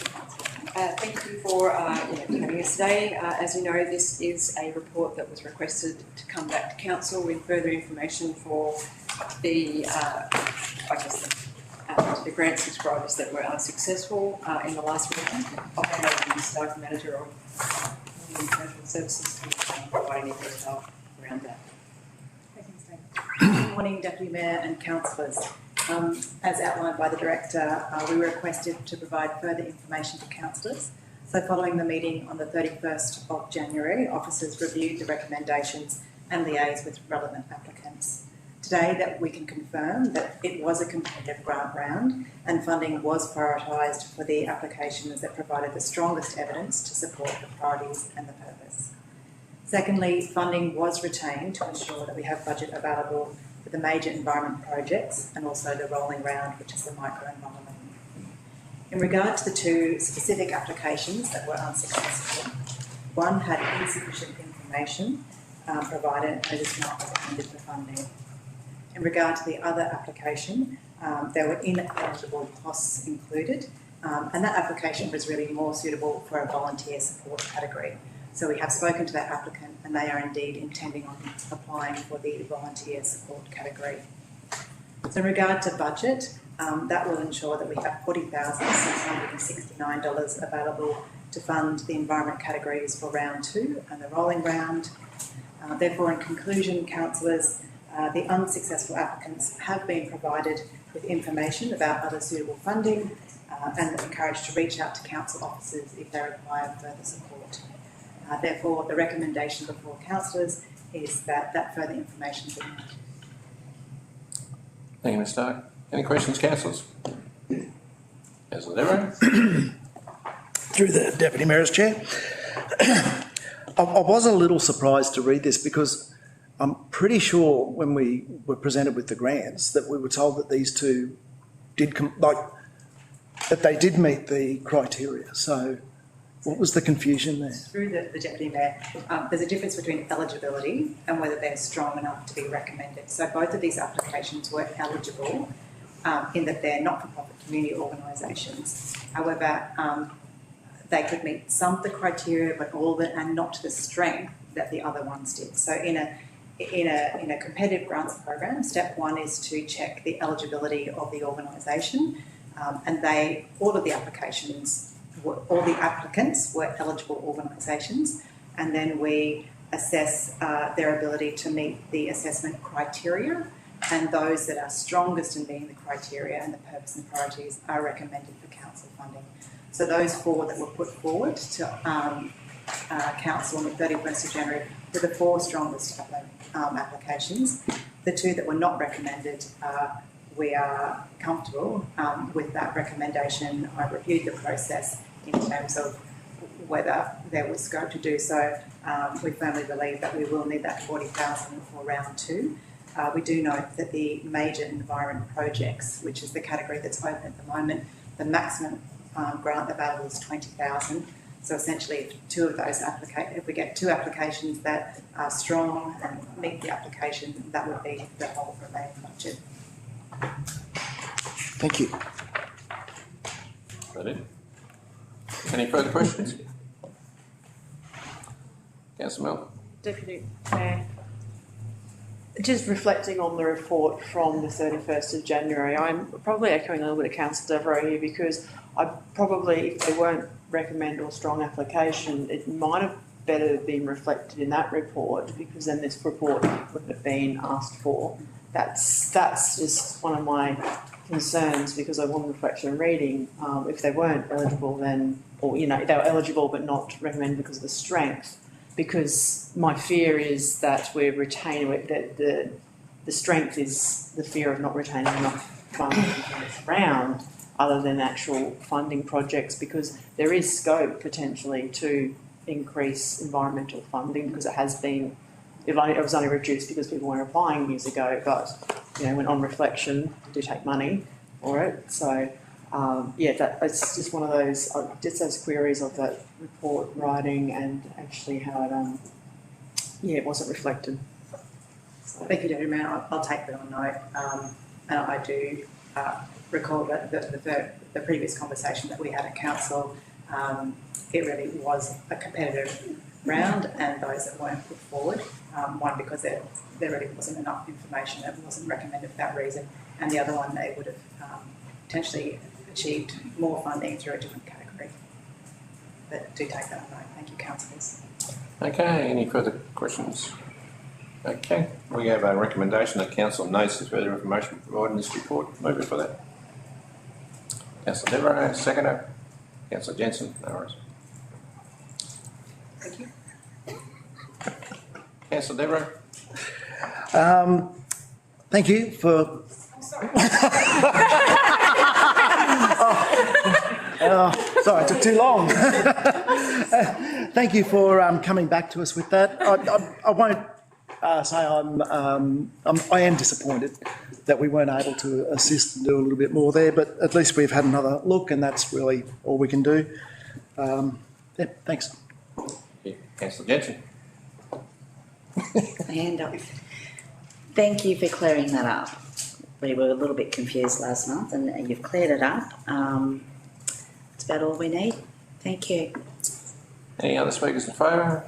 Thank you for having us today. As you know, this is a report that was requested to come back to council with further information for the, the grant subscribers that were unsuccessful in the last meeting. I'll hand over to the staff manager of International Services to provide any detail around that. Good morning, Deputy Mayor and councillors. As outlined by the Director, we were requested to provide further information to councillors. So following the meeting on the 31st of January, officers reviewed the recommendations and liaised with relevant applicants. Today that we can confirm that it was a competitive grant round and funding was prioritised for the applications that provided the strongest evidence to support the priorities and the purpose. Secondly, funding was retained to ensure that we have budget available for the major environment projects and also the rolling round, which is the micro-environment. In regard to the two specific applications that were unsuccessful, one had insufficient information provided and it is not recommended for funding. In regard to the other application, there were ineligible costs included, and that application was really more suitable for a volunteer support category. So we have spoken to that applicant and they are indeed intending on applying for the volunteer support category. So in regard to budget, that will ensure that we have $40,669 available to fund the environment categories for round 2 and the rolling round. Therefore, in conclusion, councillors, the unsuccessful applicants have been provided with information about other suitable funding and encouraged to reach out to council officers if they require further support. Therefore, the recommendation before councillors is that further information be made. Thank you, Ms. Stark. Any questions, councillors? Councillor Devereux. Through the Deputy Mayor's Chair. I was a little surprised to read this because I'm pretty sure when we were presented with the grants that we were told that these two did, that they did meet the criteria. So what was the confusion there? Through the Deputy Mayor, there's a difference between eligibility and whether they're strong enough to be recommended. So both of these applications were eligible in that they're not-for-profit community organisations. However, they could meet some of the criteria, but all of it, and not to the strength that the other ones did. So in a competitive grants program, step 1 is to check the eligibility of the organisation, and all of the all the applicants were eligible organisations, and then we assess their ability to meet the assessment criteria, and those that are strongest in meeting the criteria and the purpose and priorities are recommended for council funding. So those 4 that were put forward to council on the 31st of January were the 4 strongest applications. The 2 that were not recommended we are comfortable with that recommendation. I reviewed the process in terms of whether there was scope to do so. We firmly believe that we will need that 40,000 for round 2. We do note that the major environment projects, which is the category that's open at the moment, the maximum grant available is 20,000. So essentially, if we get 2 applications that are strong and meet the application, that would be the whole remaining budget. Thank you. That it? Any further questions? Councillor Milne. Deputy Mayor, just reflecting on the report from the 31st of January, I'm probably echoing a little bit of Councillor Devereux here, because I probably, if they weren't recommend or strong application, it might have better been reflected in that report, because then this report would have been asked for. That's just one of my concerns, because on reflection and reading, if they weren't eligible then, or they were eligible but not recommended because of the strength, because my fear is that we're retaining, that the strength is the fear of not retaining enough funds in this round, other than actual funding projects, because there is scope potentially to increase environmental funding, because it was only reduced because people weren't applying years ago, but when on reflection, do take money for it. So it's just one of those, just those queries of that report writing and actually how it wasn't reflected. So. Thank you, Deputy Mayor. I'll take that on note. And I do recall that the previous conversation that we had at council, it really was a competitive round, and those that weren't put forward, one because there really wasn't enough information, it wasn't recommended for that reason, and the other one, they would have potentially achieved more funding through a different category. But do take that on note. Thank you, councillors. Okay, any further questions? Okay, we have a recommendation that council notes the further information provided in this report. Move it for that. Councillor Devereux, seconder. Councillor Jensen, no worries. Thank you. Councillor Devereux. Thank you for. I'm sorry. Sorry, it took too long. Thank you for coming back to us with that. I won't say I am disappointed that we weren't able to assist and do a little bit more there, but at least we've had another look, and that's really all we can do. Thanks. Yeah, Councillor Jensen. Hand up. Thank you for clearing that up. We were a little bit confused last month, and you've cleared it up. That's about all we need. Thank you. Any other speakers in favour?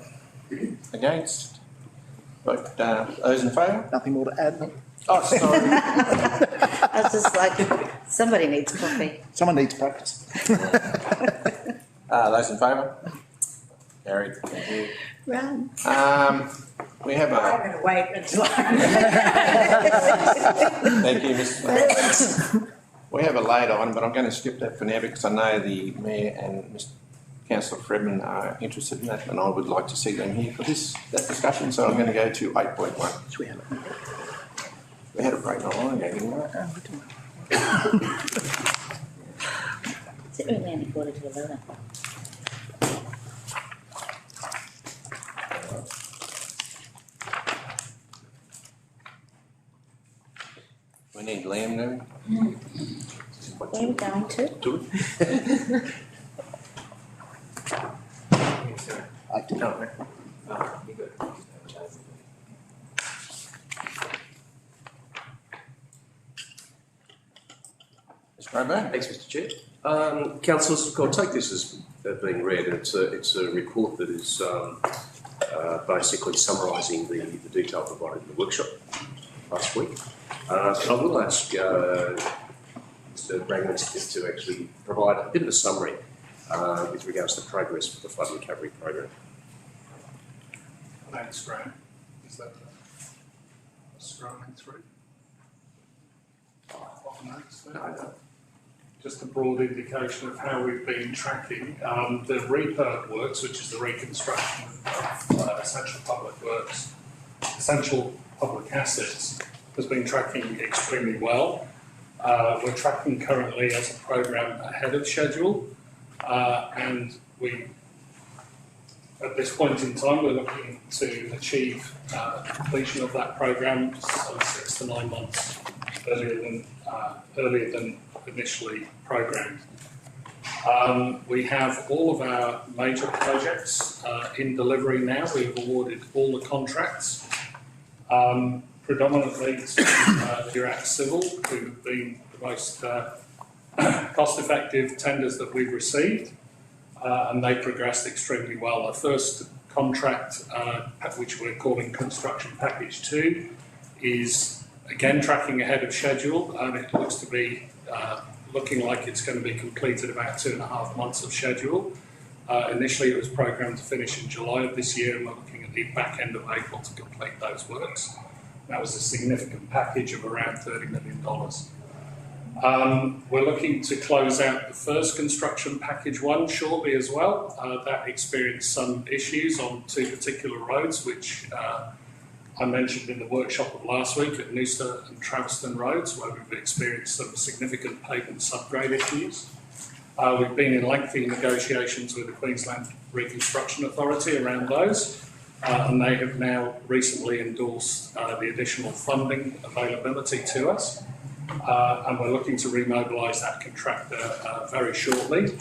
Against? Vote those in favour? Nothing more to add. Oh, sorry. I was just like, somebody needs coffee. Someone needs practice. Those in favour? Carried. Thank you. Run. We have I'm going to wait until Thank you, Ms. We have a late item, but I'm going to skip that for now because I know the Mayor and Mr. Councillor Fredman are interested in that, and I would like to see them here for that discussion. So I'm going to go to 8.1. We have it. We had a break not long ago, didn't we? Is it really only 11:45? We need Liam now. Where are we going to? I don't know. Mr. Roburn. Thanks, Mr. Chair. Councillors, I'll take this as being read. It's a report that is basically summarising the detail provided in the workshop last week. I will ask Mr. Bragman to actually provide a bit of a summary with regards to the progress for the flood recovery program. My name's Graham. Is that scrolling through? No. Just a broad indication of how we've been tracking. The REPERT works, which is the reconstruction of essential public works, essential public assets, has been tracking extremely well. We're tracking currently as a programme ahead of schedule, and we, at this point in time, we're looking to achieve completion of that programme some 6 to 9 months earlier than initially programmed. We have all of our major projects in delivery now. We've awarded all the contracts, predominantly to Durack Civil, who have been the most cost-effective tenders that we've received, and they progressed extremely well. The first contract, which we're calling Construction Package 2, is again tracking ahead of schedule, and it looks to be looking like it's going to be completed about 2.5 months of schedule. Initially, it was programmed to finish in July of this year, and we're looking at the back end of April to complete those works. That was a significant package of around $30 million. We're looking to close out the first Construction Package 1 shortly as well. That experienced some issues on 2 particular roads, which I mentioned in the workshop of last week at Noosa and Traveston Roads, where we've experienced some significant pavement subgrade issues. We've been in lengthy negotiations with the Queensland Reconstruction Authority around those, and they have now recently endorsed the additional funding availability to us, and we're looking to remobilise that contractor very shortly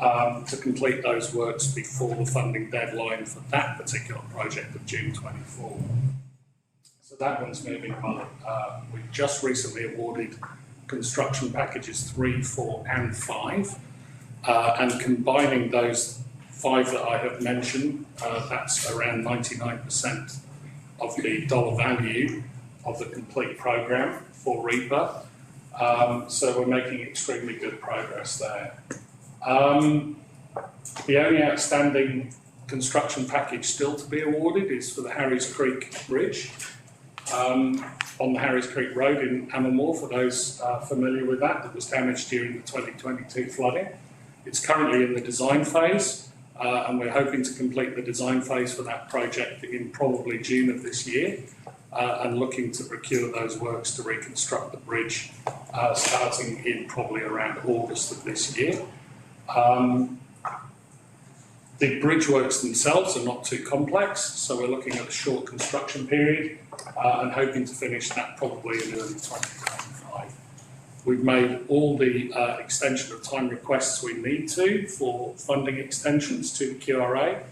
to complete those works before the funding deadline for that particular project of June 24. So that one's moving on. We've just recently awarded construction packages 3, 4 and 5, and combining those 5 that I have mentioned, that's around 99% of the dollar value of the complete programme for Reaper. So we're making extremely good progress there. The only outstanding construction package still to be awarded is for the Harries Creek Bridge on the Harries Creek Road in Ammermoor, for those familiar with that was damaged during the 2022 flooding. It's currently in the design phase, and we're hoping to complete the design phase for that project in probably June of this year, and looking to procure those works to reconstruct the bridge starting in probably around August of this year. The bridge works themselves are not too complex, so we're looking at a short construction period and hoping to finish that probably in early 2025. We've made all the extension of time requests we need to for funding extensions to the QRA,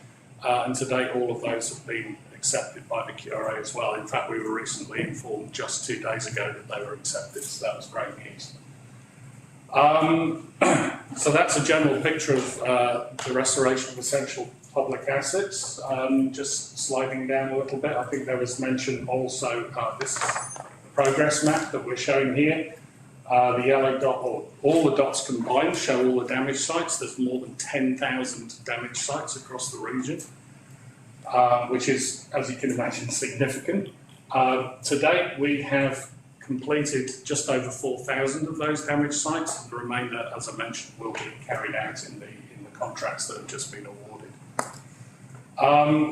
and to date all of those have been accepted by the QRA as well. In fact, we were recently informed just 2 days ago that they were accepted, so that was great news. So that's a general picture of the restoration of essential public assets. Just sliding down a little bit, I think there was mention also, this progress map that we're showing here. The yellow dot, or all the dots combined, show all the damage sites. There's more than 10,000 damage sites across the region, which is, as you can imagine, significant. To date, we have completed just over 4,000 of those damaged sites. The remainder, as I mentioned, will be carried out in the contracts that have just been awarded.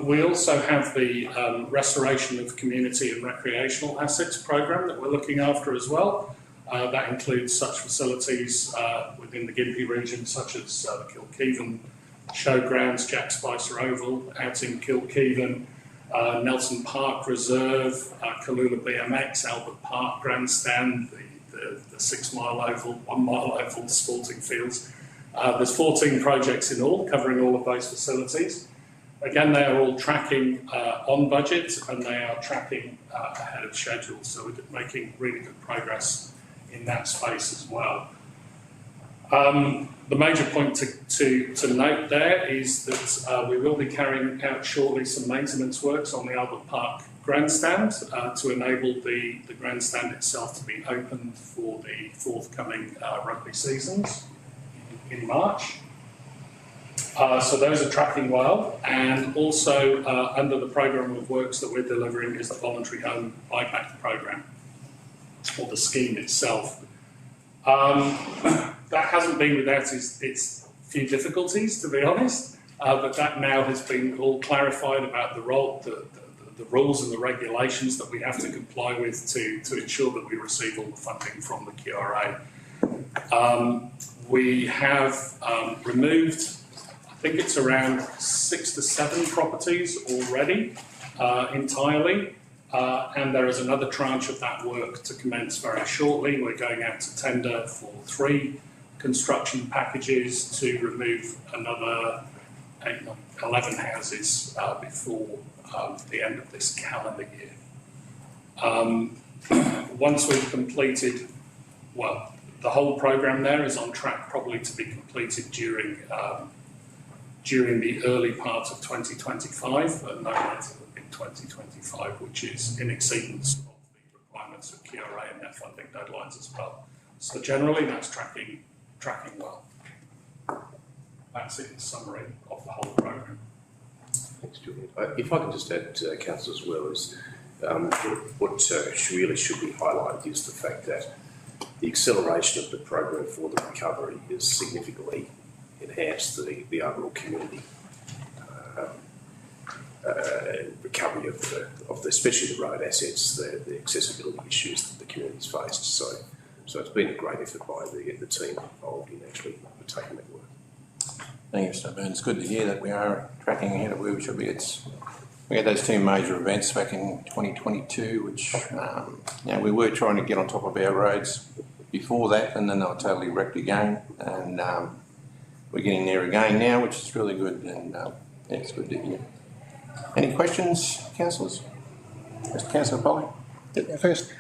We also have the restoration of community and recreational assets program that we're looking after as well. That includes such facilities within the Gympie region, such as the Kilkevin Showgrounds, Jack Spicer Oval out in Kilkevin, Nelson Park Reserve, Kalula BMX, Albert Park Grandstand, the 6 mile oval, 1 mile oval sporting fields. There's 14 projects in all, covering all of those facilities. Again, they are all tracking on budget, and they are tracking ahead of schedule, so we're making really good progress in that space as well. The major point to note there is that we will be carrying out shortly some maintenance works on the Albert Park Grandstand to enable the grandstand itself to be opened for the forthcoming rugby seasons in March. So those are tracking well, and also under the programme of works that we're delivering is the Voluntary Home Buyback Programme, or the scheme itself. That hasn't been without its few difficulties, to be honest, but that now has been all clarified about the the rules and the regulations that we have to comply with to ensure that we receive all the funding from the QRA. We have removed, I think it's around 6 to 7 properties already entirely. And there is another tranche of that work to commence very shortly. We're going out to tender for 3 construction packages to remove another 11 houses before the end of this calendar year. Once we've completed, well, the whole programme there is on track probably to be completed during the early part of 2025, and no later in 2025, which is in exceedance of the requirements of QRA and their funding deadlines as well. So generally, that's tracking well. That's in summary of the whole programme. Thanks, Julian. If I can just add, Councillor, as well, is what really should be highlighted is the fact that the acceleration of the program for the recovery has significantly enhanced the overall community recovery of the especially the road assets, the accessibility issues that the community's faced. So it's been a great effort by the team involved in actually undertaking that work. Thank you, Mr. Burns. It's good to hear that we are tracking ahead of where we should be. We had those 2 major events back in 2022, which we were trying to get on top of our roads before that, and then they were totally wrecked again. And we're getting there again now, which is really good, and it's good to hear. Any questions, councillors? Mr. Councillor Polly? Yeah, first,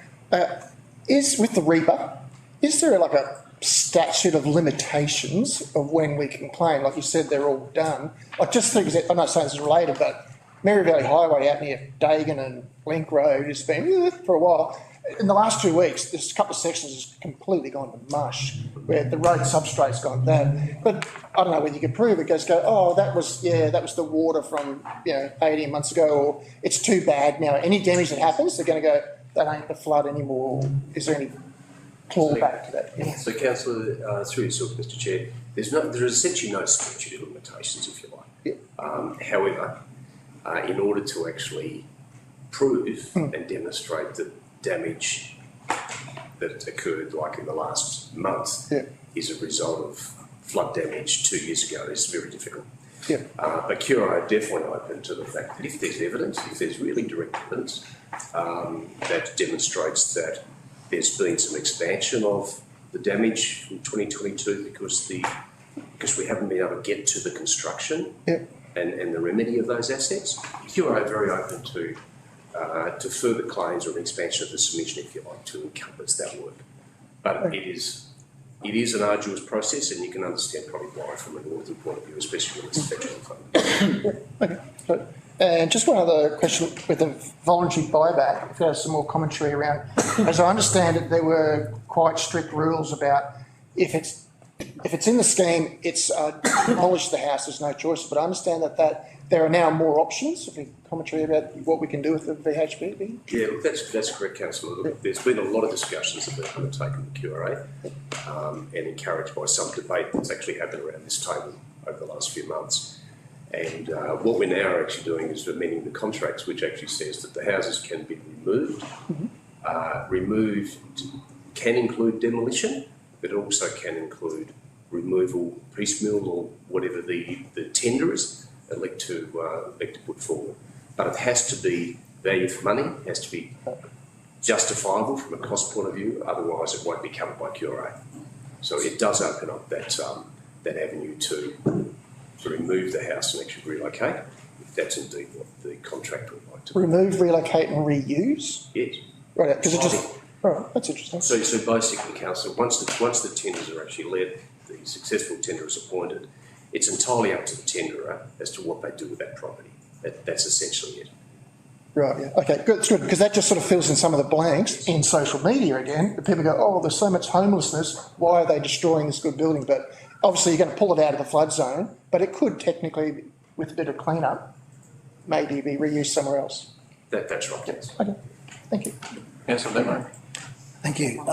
is with the Reaper, is there like a statute of limitations of when we can claim? Like you said, they're all done. Like just think, I'm not saying this is related, but Mary Valley Highway out near Dagan and Link Road has been for a while. In the last 2 weeks, there's a couple of sections has completely gone to mush, where the road substrate's gone bad. But I don't know whether you can prove it. That was the water from 18 months ago, or it's too bad now. Any damage that happens, they're going to go, that ain't the flood anymore. Is there any clawback to that? Yeah. So, Councillor, through yourself, Mr. Chair, there is essentially no statute of limitations, if you like. Yeah. However, in order to actually prove and demonstrate that damage that occurred, like in the last month, is a result of flood damage 2 years ago, is very difficult. Yeah. But QRA are definitely open to the fact that if there's evidence, if there's really direct evidence that demonstrates that there's been some expansion of the damage from 2022 because we haven't been able to get to the construction and the remedy of those assets, QRA are very open to further claims or an expansion of the submission, if you like, to encompass that work. But it is an arduous process, and you can understand probably why from an auditing point of view, especially when it's federal funding. Okay. So, and just one other question with the voluntary buyback, if you have some more commentary around, as I understand it, there were quite strict rules about if it's in the scheme, it's demolish the house, there's no choice. But I understand that there are now more options. If you commentary about what we can do with the VHB. Yeah, look, that's correct, Councillor. Look, there's been a lot of discussions that have been undertaken with QRA and encouraged by some debate that's actually happened around this table over the last few months. And what we're now actually doing is amending the contracts, which actually says that the houses can be removed. Removed can include demolition, but it also can include removal piecemeal or whatever the tender is elect to put forward. But it has to be value for money, it has to be justifiable from a cost point of view, otherwise it won't be covered by QRA. So it does open up that avenue to remove the house and actually relocate, if that's indeed what the contractor would like to do. Remove, relocate and reuse? Yes. Right, because it just... All right, that's interesting. So basically, Councillor, once the tenders are actually led, the successful tenderer is appointed, it's entirely up to the tenderer as to what they do with that property. That's essentially it. Right, yeah. Okay, good. It's good, because that just sort of fills in some of the blanks in social media again. People go, oh, there's so much homelessness, why are they destroying this good building? But obviously you're going to pull it out of the flood zone, but it could technically, with a bit of clean-up, maybe be reused somewhere else. That's right, yes. Okay, thank you. Councillor Demo. Thank you.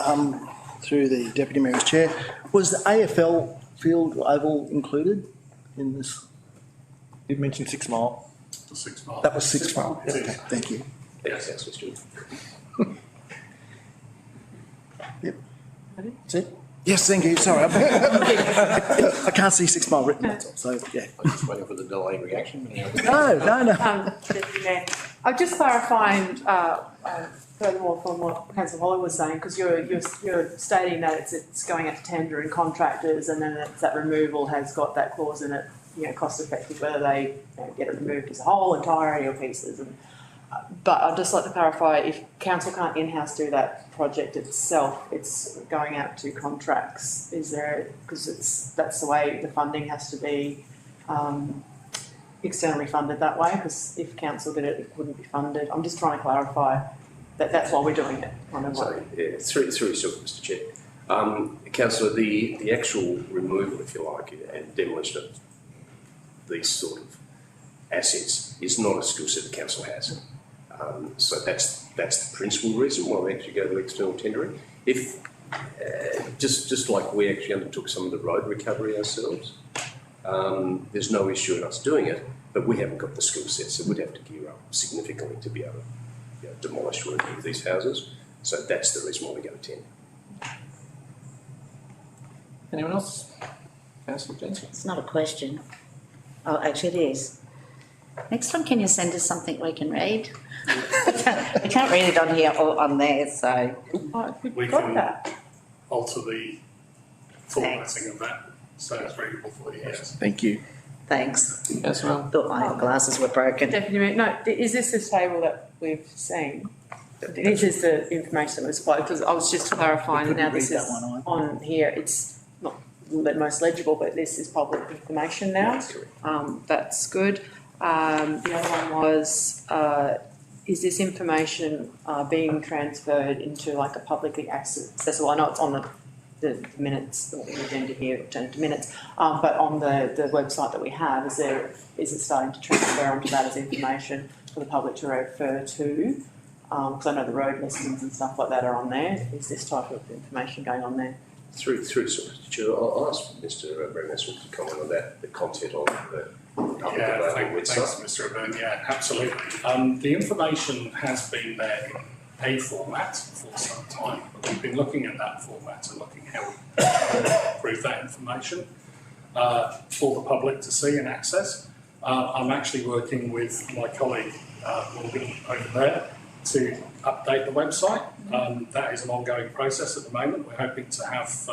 Through the Deputy Mayor's Chair, was the AFL field oval included in this? Did mention 6 Mile. The 6 Mile. That was 6 Mile. Okay, thank you. Thanks, Councillor Stewart. That's it. Yes, thank you. Sorry, I can't see 6 Mile written. That's all. So yeah. I'm just waiting for the delayed reaction. No. Deputy Mayor, I'm just clarifying, furthermore from what Councillor Holly was saying, because you're stating that it's going out to tender and contractors, and then that removal has got that clause in it, cost effective, whether they get it removed as a whole, entirety or pieces. But I'd just like to clarify, if council can't in-house do that project itself, it's going out to contracts, because that's the way the funding has to be externally funded that way, because if council did it, it wouldn't be funded. I'm just trying to clarify that that's why we're doing it. Sorry, through yourself, Mr. Chair. Councillor, the actual removal, if you like, and demolition of these sort of assets is not a skill set the council has. So that's the principal reason why we actually go to external tendering. If just like we actually undertook some of the road recovery ourselves, there's no issue in us doing it, but we haven't got the skill set, so we'd have to gear up significantly to be able to demolish or remove these houses. So that's the reason why we go to tender. Anyone else? Councillor Jensen? It's not a question. Oh, actually it is. Next time, can you send us something we can read? I can't read it on here or on there, so. We can alter the formatting of that so it's readable for you. Yes. Thank you. Thanks. Yes, ma'am. Thought my glasses were broken. Deputy Mayor, no, is this the table that we've seen? This is the information that was supplied, because I was just clarifying, now this is on here, it's not the most legible, but this is public information now. That's correct. That's good. The other one was, is this information being transferred into like a publicly accessible, I know it's on the minutes, the agenda here, turn into minutes, but on the website that we have, is it starting to transfer onto that as information for the public to refer to? Because I know the road listings and stuff like that are on there. Is this type of information going on there? Through Mr. Chair, I'll ask Mr. Brameswin to comment on that, the content of the public available website. Thanks, Mr. O'Byrne. Yeah, absolutely. The information has been there in a format for some time, but we've been looking at that format and looking how we can improve that information for the public to see and access. I'm actually working with my colleague Morgan over there to update the website. That is an ongoing process at the moment. We're hoping to have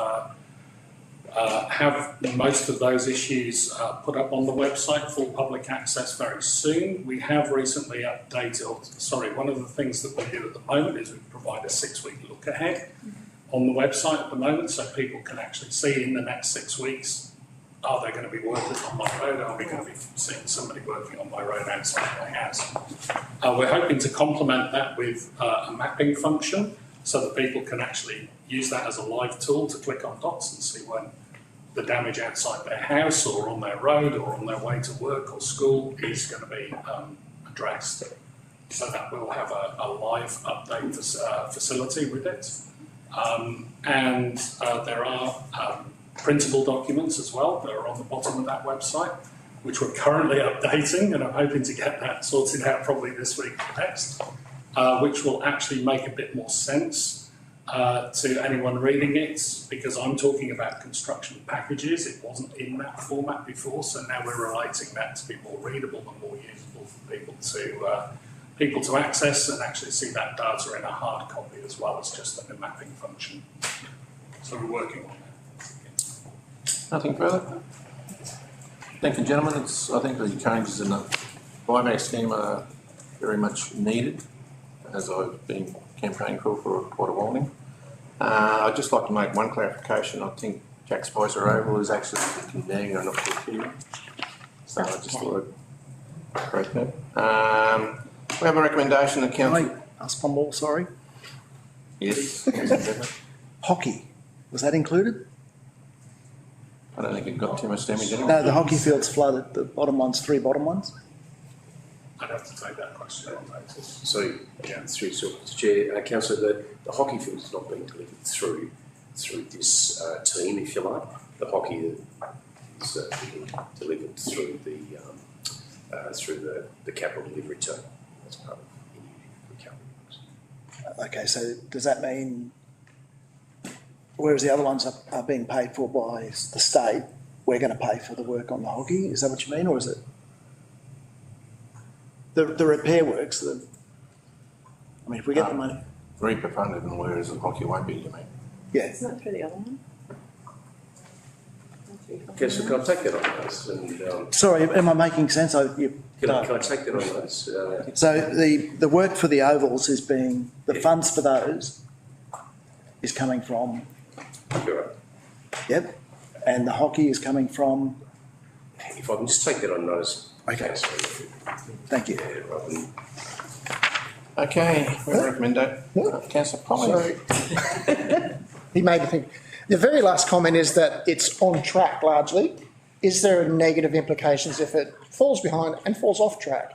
most of those issues put up on the website for public access very soon. We have recently updated, one of the things that we do at the moment is we provide a 6-week look ahead on the website at the moment, so people can actually see in the next 6 weeks, are there going to be workers on my road? Are we going to be seeing somebody working on my road outside my house? We're hoping to complement that with a mapping function so that people can actually use that as a live tool to click on dots and see when the damage outside their house or on their road or on their way to work or school is going to be addressed. So that we'll have a live update facility with it. And there are printable documents as well that are on the bottom of that website, which we're currently updating, and I'm hoping to get that sorted out probably this week or next, which will actually make a bit more sense to anyone reading it, because I'm talking about construction packages. It wasn't in that format before, so now we're relating that to be more readable and more usable for people to access and actually see that data in a hard copy as well as just in a mapping function. So we're working on that. Nothing further? Thank you, gentlemen. I think the changes in the buyback scheme are very much needed, as I've been campaigning for quite a while now. I'd just like to make one clarification. I think Jack Spicer Oval is actually in Dandenong and not Torquay. So I just thought I'd correct that. We have a recommendation that council... Can I ask one more, sorry? Yes. Hockey, was that included? I don't think it got too much damage anyway. No, the hockey field's flooded, the bottom ones, 3 bottom ones. I'd have to take that question on notice. So, through Mr. Chair, Councillor, the hockey field is not being delivered through this team, if you like. The hockey is being delivered through the through the capital delivery team as part of the capital works. Okay, so does that mean, whereas the other ones are being paid for by the state, we're going to pay for the work on the hockey? Is that what you mean, or is it the repair works? I mean, if we get the money, Reaper funded, and whereas the hockey won't be, you mean? yeah. Isn't that through the other one? Okay, so can I take that on notice? And, Sorry, am I making sense? can I take that on notice? So the work for the ovals is being, the funds for those is coming from, Sure. yep, and the hockey is coming from, If I can just take that on notice. Okay. Thank you. Yeah, rather than Okay, we recommend Councillor Polly. So, he made me think. The very last comment is that it's on track largely. Is there negative implications if it falls behind and falls off track?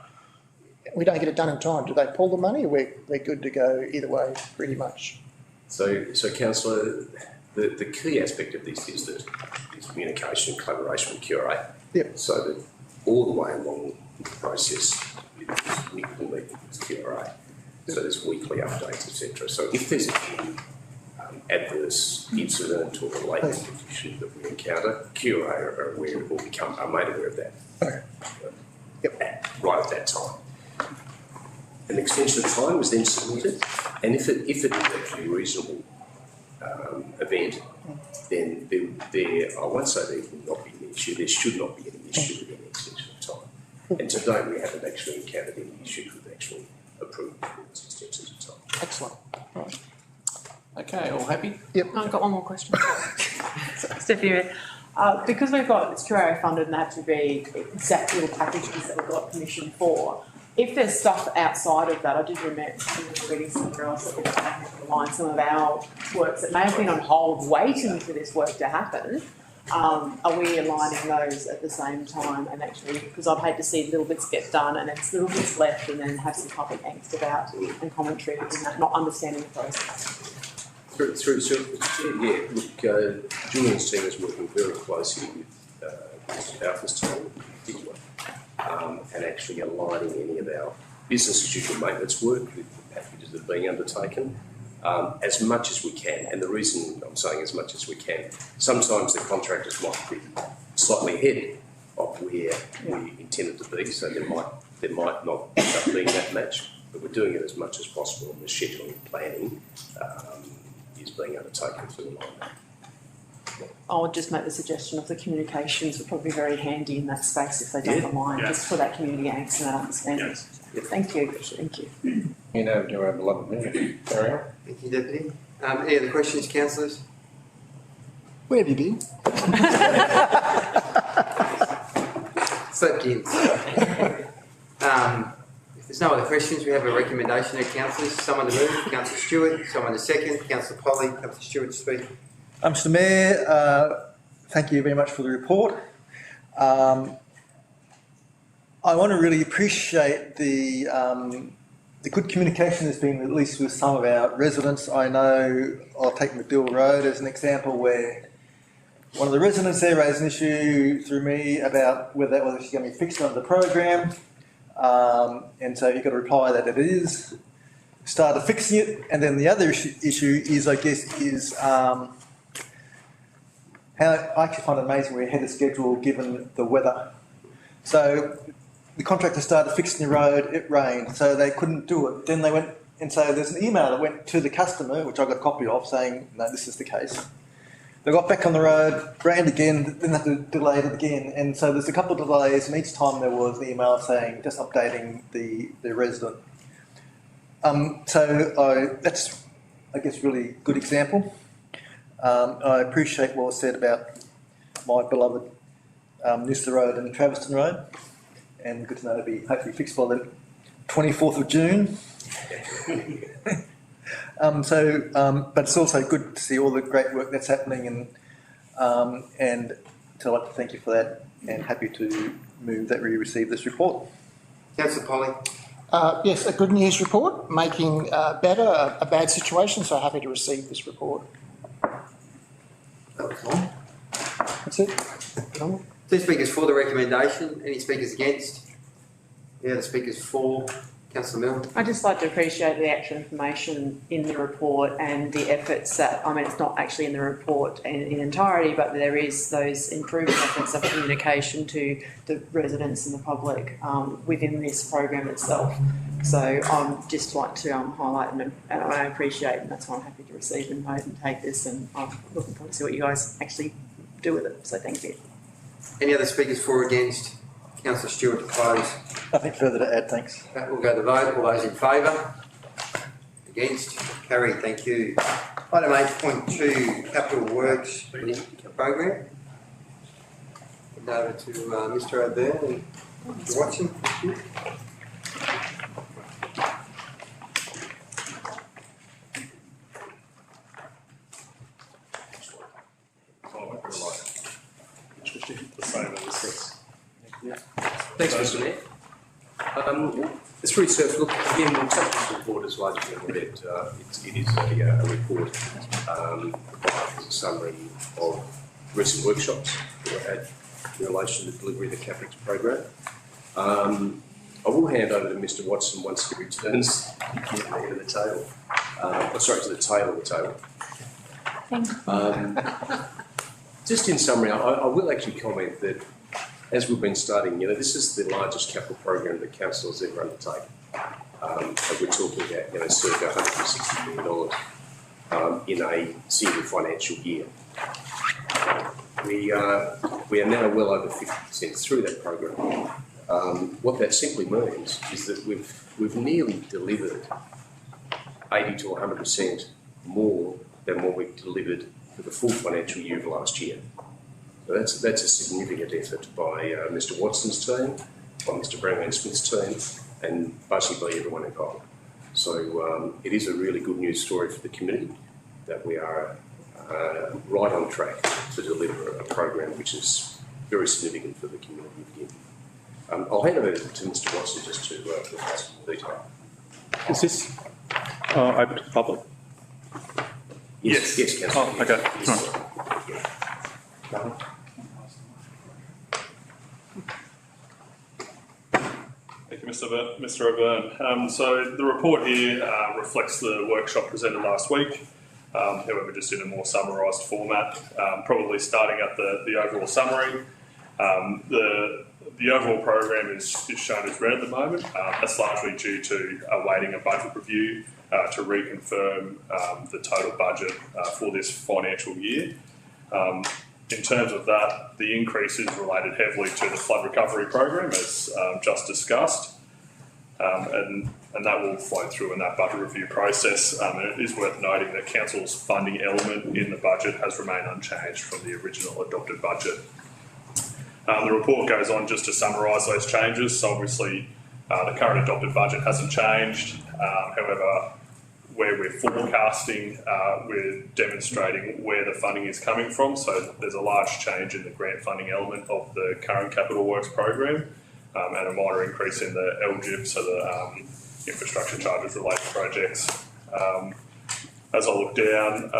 We don't get it done in time. Do they pull the money, or we're good to go either way, pretty much? So Councillor, the key aspect of this is that is communication and collaboration with QRA. Yep. So that all the way along the process, it's weekly meetings with QRA. So there's weekly updates, etc. So if there's any adverse incident or latent issue that we encounter, QRA are aware or are made aware of that. Okay. Yep. Right at that time. An extension of time was then submitted, and if it is actually a reasonable event, then there I won't say there will not be an issue. There should not be any issue with any extension of time. And to date, we haven't actually encountered any issues with actually approving those extensions of time. Excellent. Right. Okay, all happy? Yep. I've got one more question. Stephanie, because we've got, it's QRA funded and they have to be exact little packages that we've got permission for, if there's stuff outside of that, I did remember reading somewhere else that we're taking off the line some of our works that may have been on hold waiting for this work to happen. Are we aligning those at the same time? And actually, because I'd hate to see little bits get done and then little bits left and then have some public angst about and commentary in that, not understanding the process. Yeah, look, Julian's team is working very closely with Alpha's team in particular, and actually aligning any of our business as usual maintenance work with the packages that are being undertaken as much as we can. And the reason I'm saying as much as we can, sometimes the contractors might be slightly ahead of where we intended to be, so there might not end up being that match, but we're doing it as much as possible, and the scheduling and planning is being undertaken to align that. I would just make the suggestion of the communications would probably be very handy in that space if they don't align, just for that community angst and that understanding. Thank you. Thank you. You know, to our beloved member. Carry on. Thank you, Deputy. Any other questions, councillors? Where have you been? Slept in. If there's no other questions, we have a recommendation of councillors. Someone to move, Councillor Stewart. Someone to second, Councillor Polly. Councillor Stewart to speak. Mr Mayor, thank you very much for the report. I want to really appreciate the good communication there's been, at least with some of our residents. I know, I'll take McDill Road as an example, where one of the residents there raised an issue through me about whether that was actually going to be fixed under the program, and so you got a reply that it is. Started fixing it, and then the other issue is, I guess, is how I actually find it amazing we're ahead of schedule given the weather. So the contractor started fixing the road, it rained, so they couldn't do it. Then they went, and so there's an email that went to the customer, which I got a copy of, saying, no, this is the case. They got back on the road, rained again, then they had to delay it again. And so there's a couple of delays, and each time there was an email saying, just updating the resident. That's, I guess, really good example. I appreciate what was said about my beloved Noosa Road and Traviston Road, and good to know it'll be hopefully fixed by the 24th of June. But it's also good to see all the great work that's happening, and so I'd like to thank you for that, and happy to move that we receive this report. Councillor Polly. Yes, a good news report, making better a bad situation, so happy to receive this report. That's it. Two speakers for the recommendation. Any speakers against? Any other speakers for? Councillor Milne? I'd just like to appreciate the actual information in the report and the efforts that, I mean, it's not actually in the report in entirety, but there is those improving efforts of communication to the residents and the public within this program itself. So I'm just like to highlight and I appreciate, and that's why I'm happy to receive and vote and take this, and I'm looking forward to see what you guys actually do with it. So thank you. Any other speakers for or against? Councillor Stewart to close. Nothing further to add, thanks. That will go to vote. All those in favour? Against? Carried, thank you. Item 8.2, Capital Works Program. Over to Mr O'Byrne and Mr Watson. Thanks, Mr Mayor. It's very simple. Look, again, we'll take this report as largely read. It is a report, a summary of recent workshops that were had in relation to the delivery of the CapEx program. I will hand over to Mr Watson once he returns to the head of the table. To the tail of the table. Thank you. Just in summary, I will actually comment that as we've been studying, this is the largest capital program that council has ever undertaken. And we're talking about, circa $160 million in a single financial year. We are now well over 50% through that program. What that simply means is that we've nearly delivered 80 to 100% more than what we delivered for the full financial year of last year. So that's a significant effort by Mr Watson's team, by Mr Brownlee Smith's team, and basically everyone involved. So it is a really good news story for the community that we are right on track to deliver a program which is very significant for the community of Gympie. I'll hand over to Mr Watson just to provide some detail. Is this open to the public? Yes, Councillor. Oh, okay. Yes. Right. Thank you, Mr O'Byrne. So the report here reflects the workshop presented last week, however just in a more summarised format, probably starting at the overall summary. The overall program is shown as red at the moment. That's largely due to awaiting a budget review to reconfirm the total budget for this financial year. In terms of that, the increase is related heavily to the flood recovery program, as just discussed, and that will flow through in that budget review process. And it is worth noting that Council's funding element in the budget has remained unchanged from the original adopted budget. The report goes on just to summarise those changes. So obviously, the current adopted budget hasn't changed. However, where we're forecasting, we're demonstrating where the funding is coming from. So there's a large change in the grant funding element of the current Capital Works program, and a minor increase in the LGIP, so the infrastructure charges related projects. As I look down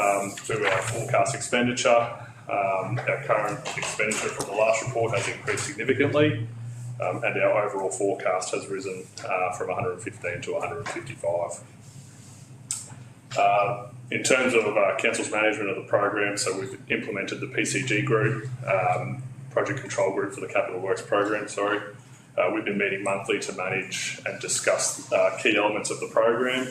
to our forecast expenditure, our current expenditure from the last report has increased significantly, and our overall forecast has risen from 115 to 155. In terms of Council's management of the program, so we've implemented the PCG group, Project Control Group for the Capital Works program, We've been meeting monthly to manage and discuss key elements of the program,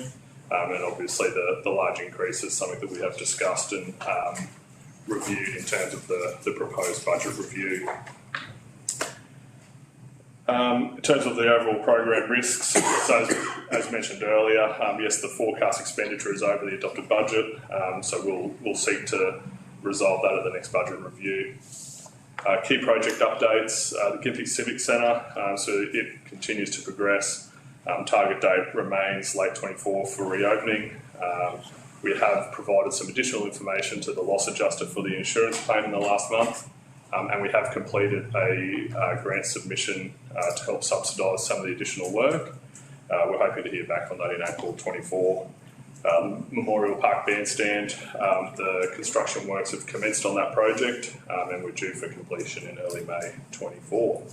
and obviously the large increase is something that we have discussed and reviewed in terms of the proposed budget review. In terms of the overall program risks, so as mentioned earlier, yes, the forecast expenditure is over the adopted budget, so we'll seek to resolve that at the next budget review. Key project updates, the Gympie Civic Centre, so it continues to progress. Target date remains late 24 for reopening. We have provided some additional information to the loss adjuster for the insurance claim in the last month. And we have completed a grant submission to help subsidise some of the additional work. We're hoping to hear back on that in April 24. Memorial Park Bandstand, the construction works have commenced on that project, and we're due for completion in early May 24.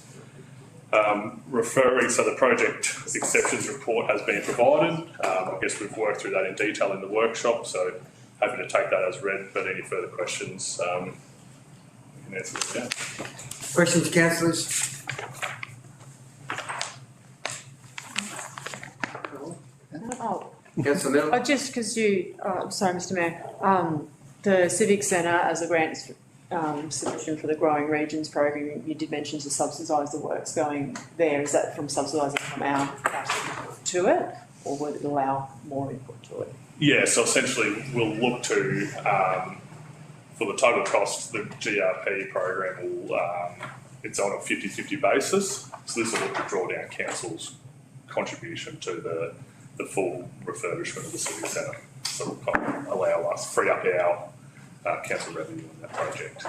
Referring, so the project exceptions report has been provided. I guess we've worked through that in detail in the workshop, so happy to take that as read, but any further questions, we can answer them now. Questions, councillors? Oh, Councillor Miller? just because sorry, Mr Mayor, the Civic Centre as a grant submission for the Growing Regions program, you did mention to subsidise the works going there. Is that from subsidising from our cash to it, or would it allow more input to it? Yeah, so essentially we'll look to, for the total cost, the GRP program will, it's on a 50-50 basis. So this will look to draw down council's contribution to the full refurbishment of the Civic Centre. So it will kind of allow us, free up our council revenue in that project.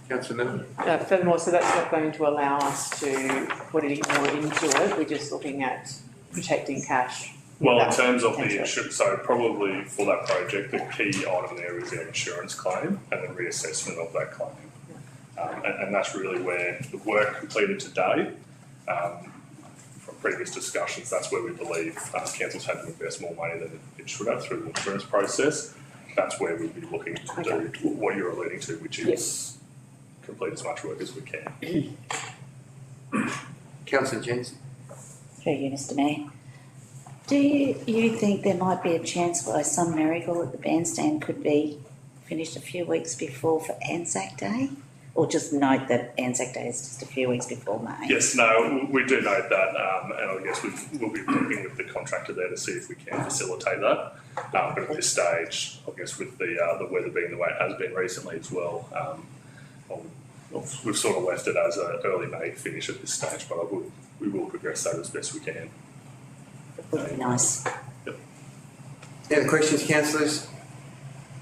Councillor Miller? Furthermore, so that's not going to allow us to put any more into it. We're just looking at protecting cash. Well, in terms of the insurance, so probably for that project, the key item there is our insurance claim and the reassessment of that claim. And that's really where the work completed today, from previous discussions, that's where we believe council's had to invest more money than it should have through the insurance process. That's where we'd be looking to do what you're alluding to, which is complete as much work as we can. Councillor Jensen? Through you, Mr Mayor. Do you think there might be a chance why some Marigold at the bandstand could be finished a few weeks before for Anzac Day? Or just note that Anzac Day is just a few weeks before May? Yes, no, we do note that, and I guess we'll be working with the contractor there to see if we can facilitate that. But at this stage, I guess with the weather being the way it has been recently as well, we've sort of left it as an early May finish at this stage, but we will progress that as best we can. Would be nice. Yep. Any other questions, councillors?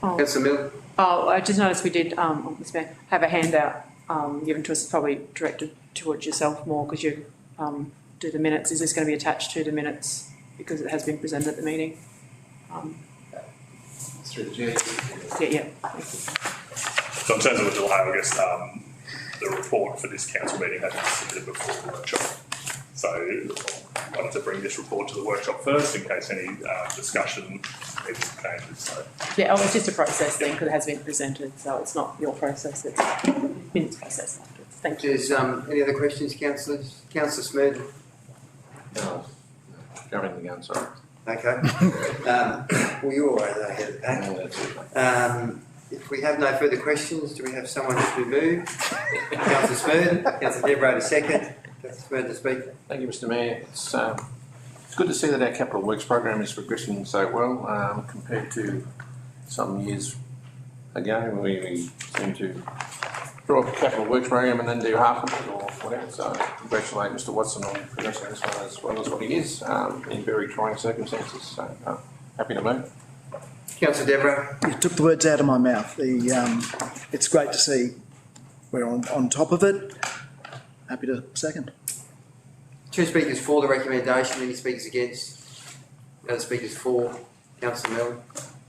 Councillor Miller? Oh, I just noticed we did, Mr Mayor, have a handout given to us, probably directed towards yourself more because you do the minutes. Is this going to be attached to the minutes because it has been presented at the meeting? Through the chair. Yeah. So in terms of the delay, I guess the report for this council meeting had been submitted before the workshop. So I wanted to bring this report to the workshop first in case any discussion needed changes. So. Yeah, it's just a process thing because it has been presented, so it's not your process, it's a minutes process afterwards. Thank you. There's any other questions, councillors? Councillor Smith? No, jumping the gun, sorry. Okay. Well, you're right ahead of the pack. No, that's it. If we have no further questions, do we have someone to move? Councillor Smith, Councillor Debrah to second. Councillor Smith to speak. Thank you, Mr Mayor. It's good to see that our capital works program is progressing so well compared to some years ago. We seem to draw up a capital works program and then do half of it or whatever. So congratulate Mr Watson on progressing this one as well as what he is in very trying circumstances. So happy to move. Councillor Debrah. You took the words out of my mouth. It's great to see we're on top of it. Happy to second. 2 speakers for the recommendation, any speakers against? Other speakers for? Councillor Miller.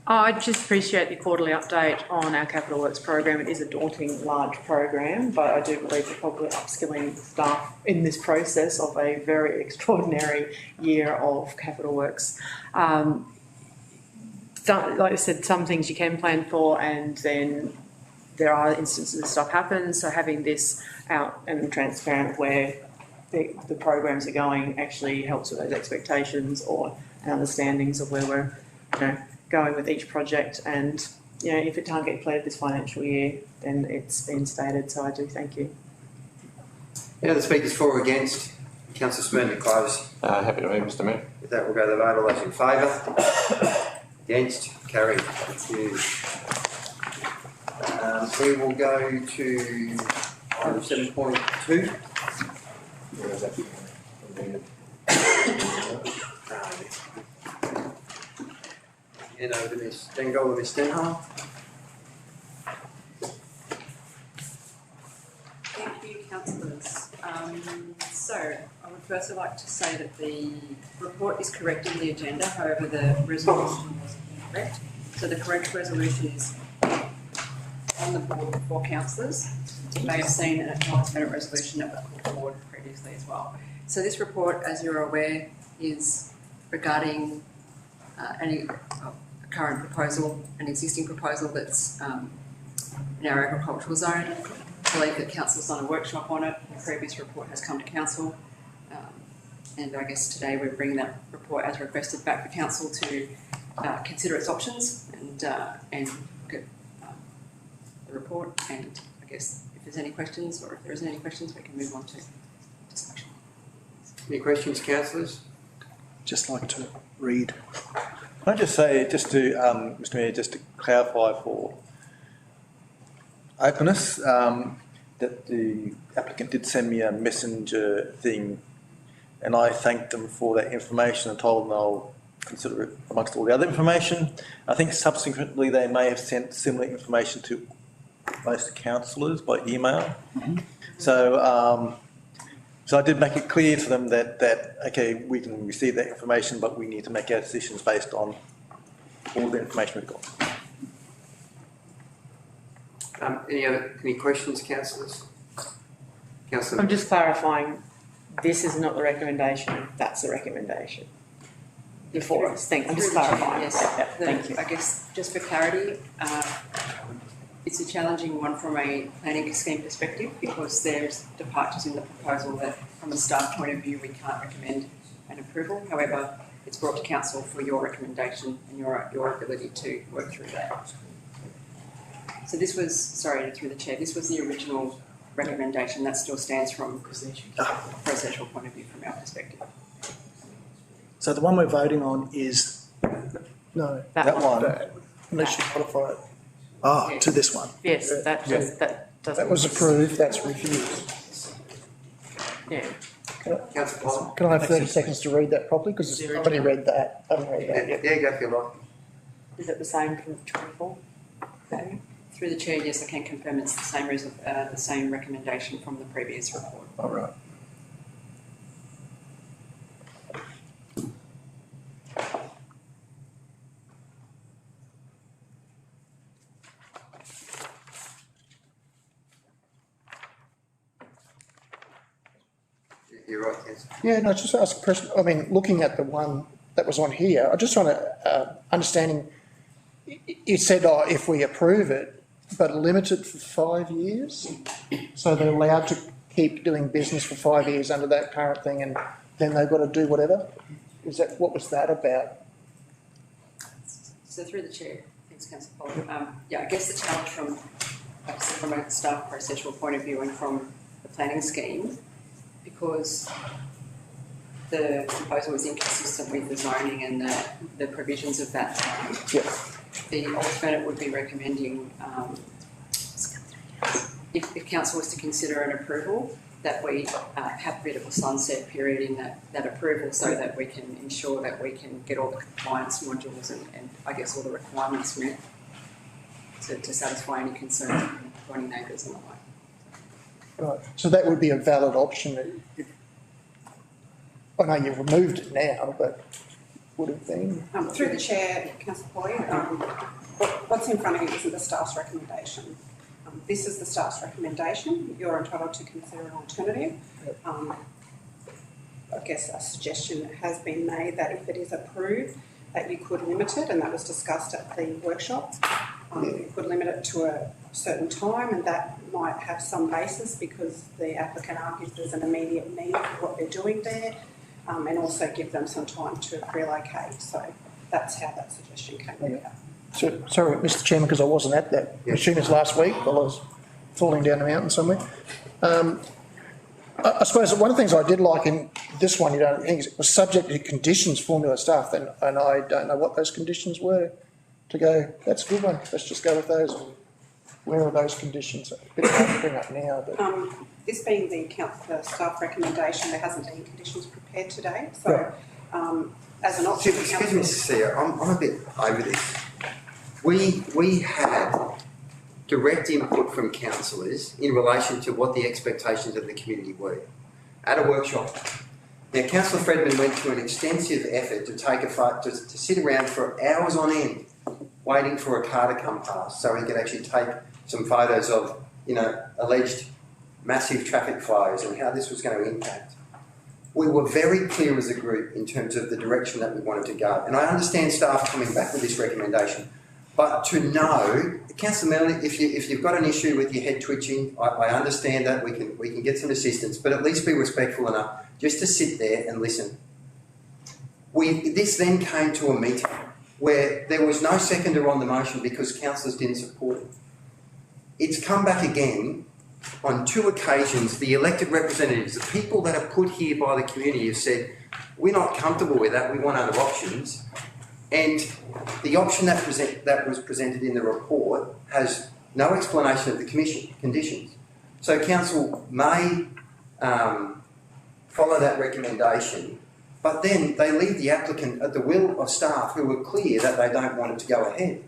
I just appreciate the quarterly update on our capital works program. It is a daunting, large program, but I do believe we're probably upskilling staff in this process of a very extraordinary year of capital works. Like I said, some things you can plan for, and then there are instances that stuff happens. So having this out and transparent where the programs are going actually helps with those expectations or understandings of where we're going with each project. And if it can't get completed this financial year, then it's been stated. So I do thank you. Any other speakers for or against? Councillor Smith to close. Happy to move, Mr Mayor. With that, we'll go to the vote. All those in favour? Against? Carried. Thank you. We will go to item 7.2. And over to Ms. Dengol and Ms. Stenholm. Thank you, councillors. So I would first like to say that the report is correct in the agenda, however the resolution was incorrect. So the correct resolution is on the board for councillors. You may have seen an acknowledgement resolution that was put forward previously as well. So this report, as you're aware, is regarding any current proposal, an existing proposal that's in our agricultural zone. I believe that council's done a workshop on it. The previous report has come to council. And I guess today we're bringing that report as requested back for council to consider its options and look at the report. And I guess if there's any questions, or if there isn't any questions, we can move on to discussion. Any questions, councillors? Just like to read. Can I just say, just to, Mr Mayor, just to clarify for openness, that the applicant did send me a messenger thing, and I thanked them for that information and told them I'll consider it amongst all the other information. I think subsequently they may have sent similar information to most councillors by email. Mm-hmm. So I did make it clear to them that okay, we can receive that information, but we need to make our decisions based on all the information we've got. Any questions, councillors? Councillor. I'm just clarifying, this is not the recommendation, that's the recommendation before us. I'm just clarifying. Yes, Yeah, thank you. I guess just for clarity, it's a challenging one from a planning scheme perspective because there's departures in the proposal that from a staff point of view we can't recommend an approval. However, it's brought to council for your recommendation and your ability to work through that. So this was, sorry, through the chair, this was the original recommendation that still stands from a processual point of view from our perspective. So the one we're voting on is No, that one. unless you modify it. Ah, to this one. Yes, that doesn't. That was approved, that's refused. Yeah. Councillor Pollen. Can I have 30 seconds to read that properly? Because I've already read that. I haven't read that yet. Yeah, go for your life. Is it the same from 24? Okay. Through the chair, yes, I can confirm it's the same recommendation from the previous report. All right. You're right, councillor. Yeah, no, just ask a question. I mean, looking at the one that was on here, I just want to understanding. You said, if we approve it, but limited for 5 years, so they're allowed to keep doing business for 5 years under that current thing, and then they've got to do whatever. Is that what was that about? So through the chair, thanks, Councillor Pollen. Yeah, I guess the challenge from a staff processual point of view and from the planning scheme, because the proposal was inconsistent with the zoning and the provisions of that zone. Yeah. The alternate would be recommending, if council was to consider an approval, that we have a bit of a sunset period in that approval so that we can ensure that we can get all the compliance modules and I guess all the requirements met to satisfy any concerns from adjoining neighbours and the like. Right. So that would be a valid option. I know you've removed it now, but would have been. Through the chair, Councillor Polley, what's in front of you isn't the staff's recommendation. This is the staff's recommendation. You're entitled to consider an alternative. I guess a suggestion has been made that if it is approved, that you could limit it, and that was discussed at the workshop. You could limit it to a certain time, and that might have some basis because the applicant argues there's an immediate need for what they're doing there, and also give them some time to relocate. So that's how that suggestion came about. So, sorry, Mr. Chairman, because I wasn't at that Machinas last week while I was falling down the mountain somewhere. I suppose one of the things I did like in this one, it was subject to conditions, formula stuff, and I don't know what those conditions were to go, that's a good one, let's just go with those. Where are those conditions? A bit hard to bring up now, but... This being the staff recommendation, there hasn't been conditions prepared today, so as an option... Excuse me, Cecilia, I'm a bit over this. We had direct input from councillors in relation to what the expectations of the community were at a workshop. Now, Councillor Fredman went to an extensive effort to sit around for hours on end waiting for a car to come past so he could actually take some photos of, alleged massive traffic flows and how this was going to impact. We were very clear as a group in terms of the direction that we wanted to go. And I understand staff coming back with this recommendation, but to know, Councillor Melanie, if you've got an issue with your head twitching, I understand that, we can get some assistance, but at least be respectful enough just to sit there and listen. This then came to a meeting where there was no seconder on the motion because councillors didn't support it. It's come back again on 2 occasions. The elected representatives, the people that are put here by the community, have said, we're not comfortable with that, we want other options. And the option that was presented in the report has no explanation of the conditions. So council may follow that recommendation, but then they leave the applicant at the will of staff who are clear that they don't want it to go ahead.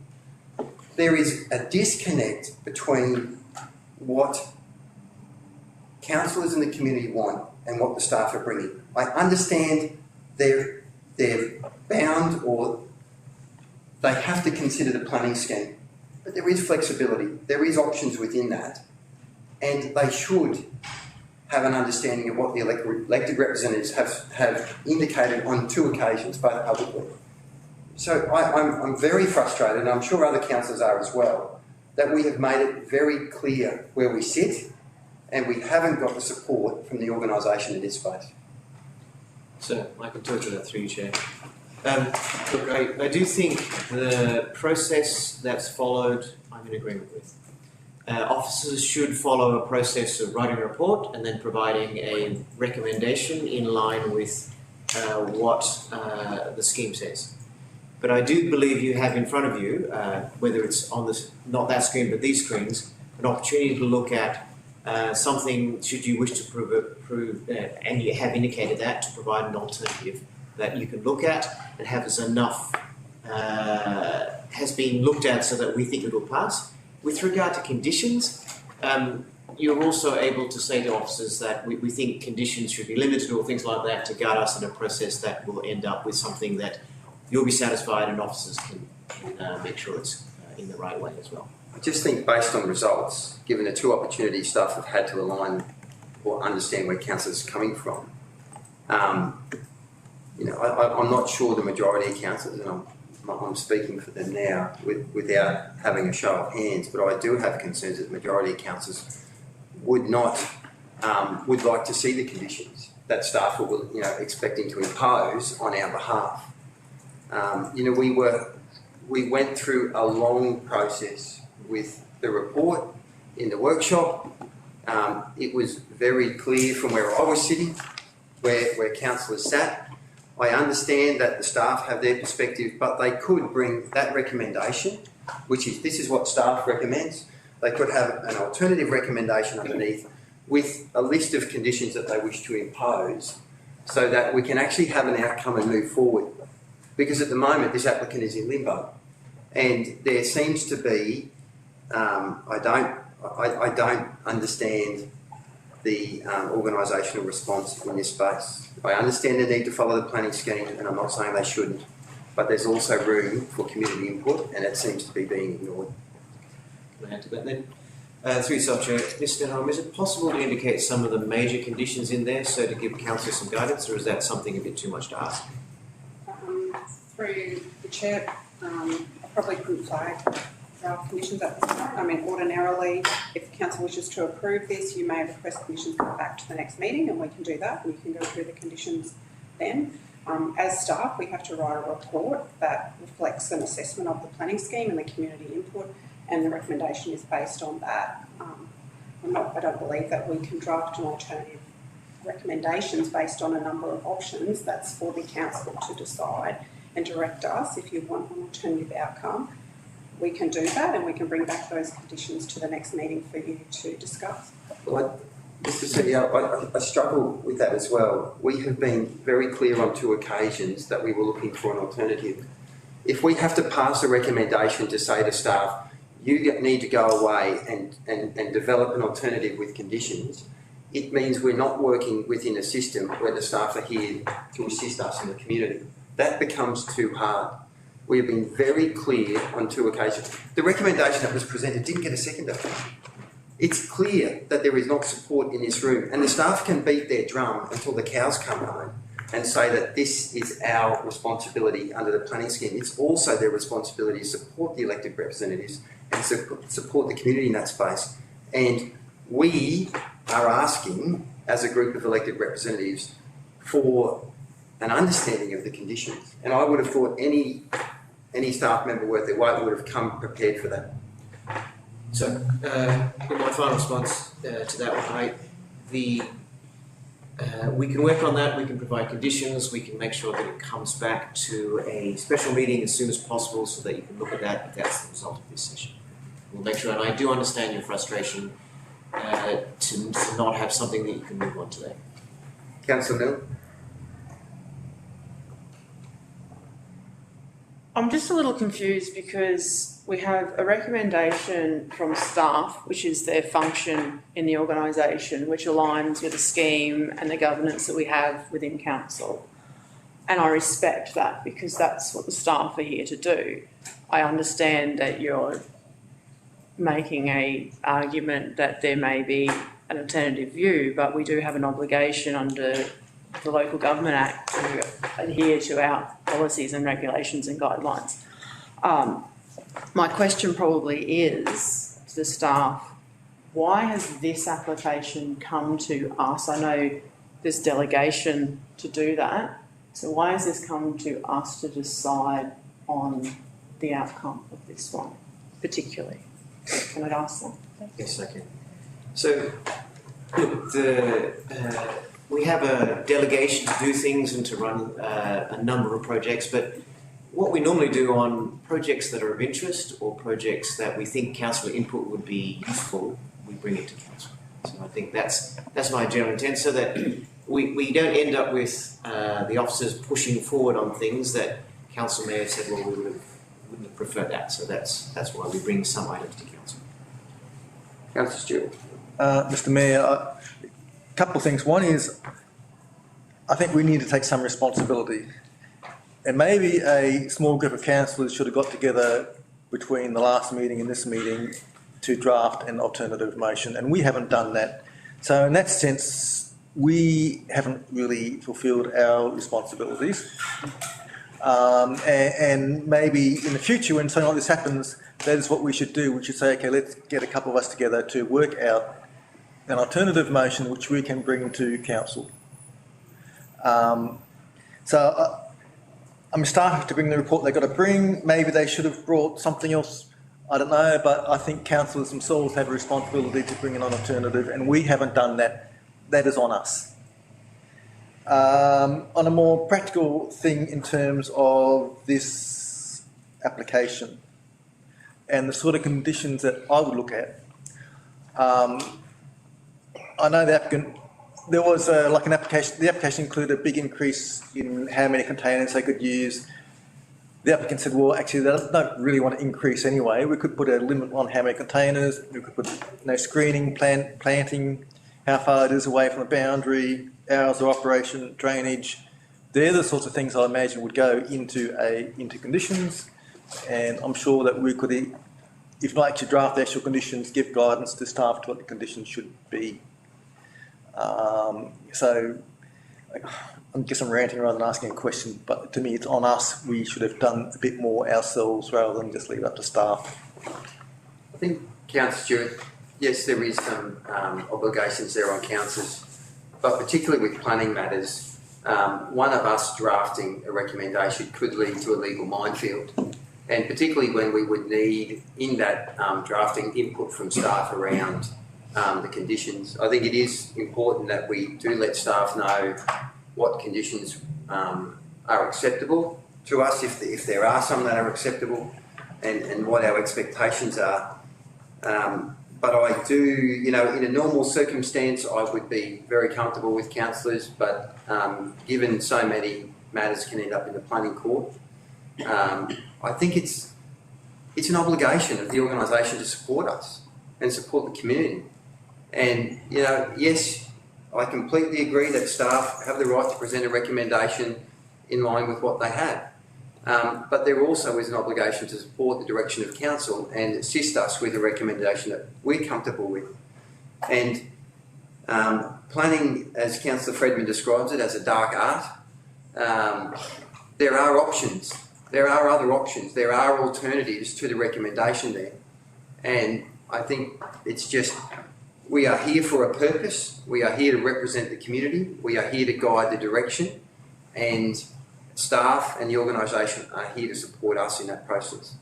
There is a disconnect between what councillors in the community want and what the staff are bringing. I understand they're bound, or they have to consider the planning scheme, but there is flexibility, there is options within that, and they should have an understanding of what the elected representatives have indicated on 2 occasions, both publicly. So I'm very frustrated, and I'm sure other councillors are as well, that we have made it very clear where we sit, and we haven't got the support from the organisation in this space. So I can talk to that through you, Chair. Look, I do think the process that's followed, I'm in agreement with. Officers should follow a process of writing a report and then providing a recommendation in line with what the scheme says. But I do believe you have in front of you, whether it's on this, not that screen, but these screens, an opportunity to look at something, should you wish to prove, and you have indicated that, to provide an alternative that you can look at and has enough, has been looked at so that we think it will pass. With regard to conditions, you're also able to say to officers that we think conditions should be limited or things like that to guide us in a process that will end up with something that you'll be satisfied and officers can make sure it's in the right way as well. I just think based on results, given the 2 opportunities staff have had to align or understand where councillors are coming from, I'm not sure the majority of councillors, and I'm speaking for them now without having a show of hands, but I do have concerns that the majority of councillors would like to see the conditions that staff were expecting to impose on our behalf. We went through a long process with the report in the workshop. It was very clear from where I was sitting, where councillors sat. I understand that the staff have their perspective, but they could bring that recommendation, this is what staff recommends. They could have an alternative recommendation underneath with a list of conditions that they wish to impose so that we can actually have an outcome and move forward. Because at the moment, this applicant is in limbo. And there seems to be, I don't understand the organisational response in this space. I understand the need to follow the planning scheme, and I'm not saying they shouldn't, but there's also room for community input, and it seems to be being ignored. Can I add to that then? Through Chair, Mr. Denholm, is it possible to indicate some of the major conditions in there so to give council some guidance, or is that something a bit too much to ask? Through the Chair, I probably couldn't flag draft conditions at this time. I mean, ordinarily, if the council wishes to approve this, you may request conditions come back to the next meeting, and we can do that, and we can go through the conditions then. As staff, we have to write a report that reflects an assessment of the planning scheme and the community input, and the recommendation is based on that. I don't believe that we can draft an alternative recommendations based on a number of options. That's for the council to decide and direct us. If you want an alternative outcome, we can do that, and we can bring back those conditions to the next meeting for you to discuss. Well, Mr. CEO, I struggle with that as well. We have been very clear on 2 occasions that we were looking for an alternative. If we have to pass a recommendation to say to staff, you need to go away and develop an alternative with conditions, it means we're not working within a system where the staff are here to assist us in the community. That becomes too hard. We have been very clear on 2 occasions. The recommendation that was presented didn't get a seconder. It's clear that there is not support in this room, and the staff can beat their drum until the cows come home and say that this is our responsibility under the planning scheme. It's also their responsibility to support the elected representatives and support the community in that space. And we are asking, as a group of elected representatives, for an understanding of the conditions. And I would have thought any staff member worth their weight would have come prepared for that. So, in my final response to that one, we can work on that, we can provide conditions, we can make sure that it comes back to a special meeting as soon as possible so that you can look at that if that's the result of this session. We'll make sure, and I do understand your frustration to not have something that you can move on today. Councillor Mill? I'm just a little confused because we have a recommendation from staff, which is their function in the organisation, which aligns with the scheme and the governance that we have within council. And I respect that because that's what the staff are here to do. I understand that you're making an argument that there may be an alternative view, but we do have an obligation under the Local Government Act to adhere to our policies and regulations and guidelines. My question probably is to the staff, why has this application come to us? I know there's delegation to do that, so why has this come to us to decide on the outcome of this one, particularly? Can I ask that? Yes, I can. So, look, we have a delegation to do things and to run a number of projects, but what we normally do on projects that are of interest or projects that we think councillor input would be useful, we bring it to council. So I think that's my general intent, so that we don't end up with the officers pushing forward on things that council may have said, well, we wouldn't have preferred that. So that's why we bring some items to council. Councillor Stewart. Mr Mayor, a couple of things. One is, I think we need to take some responsibility. And maybe a small group of councillors should have got together between the last meeting and this meeting to draft an alternative motion, and we haven't done that. So in that sense, we haven't really fulfilled our responsibilities. And maybe in the future, when something like this happens, that is what we should do. We should say, okay, let's get a couple of us together to work out an alternative motion which we can bring to council. I'm starting to bring the report they've got to bring. Maybe they should have brought something else, I don't know, but I think councillors themselves have a responsibility to bring in an alternative, and we haven't done that. That is on us. On a more practical thing in terms of this application and the sort of conditions that I would look at, I know the applicant, there was like an application, the application included a big increase in how many containers they could use. The applicant said, well, actually, they don't really want to increase anyway. We could put a limit on how many containers, we could put screening, planting, how far it is away from the boundary, hours of operation, drainage. They're the sorts of things I imagine would go into conditions, and I'm sure that we could, if not actually draft the actual conditions, give guidance to staff to what the conditions should be. So I guess I'm ranting rather than asking a question, but to me it's on us. We should have done a bit more ourselves rather than just leave it up to staff. I think, Councillor Stewart, yes, there is some obligations there on councillors, but particularly with planning matters, one of us drafting a recommendation could lead to a legal minefield, and particularly when we would need in that drafting input from staff around the conditions. I think it is important that we do let staff know what conditions are acceptable to us, if there are some that are acceptable, and what our expectations are. But I do, in a normal circumstance, I would be very comfortable with councillors, but given so many matters can end up in the planning court, I think it's an obligation of the organisation to support us and support the community. And, yes, I completely agree that staff have the right to present a recommendation in line with what they have. But there also is an obligation to support the direction of council and assist us with a recommendation that we're comfortable with. And planning, as Councillor Fredman describes it, as a dark art, there are options. There are other options. There are alternatives to the recommendation there. And I think it's just, we are here for a purpose. We are here to represent the community. We are here to guide the direction. And staff and the organisation are here to support us in that process.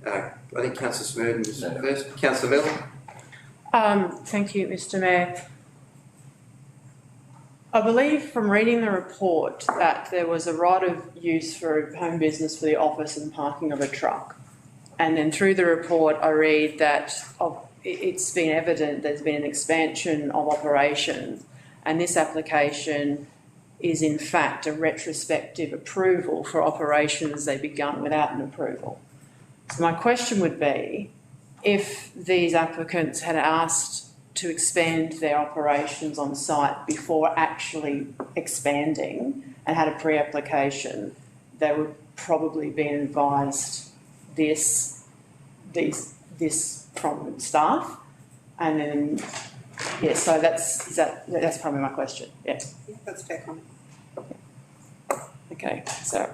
I think Councillor Smerdon was first. Councillor Mellon. Thank you, Mr. Mayor. I believe from reading the report that there was a right of use for home business for the office and parking of a truck. And then through the report, I read that it's been evident there's been an expansion of operations, and this application is in fact a retrospective approval for operations they begun without an approval. So my question would be, if these applicants had asked to expand their operations on site before actually expanding and had a pre-application, they would probably be advised this from staff, and then so that's probably my question. Yeah, that's fair comment. Okay, so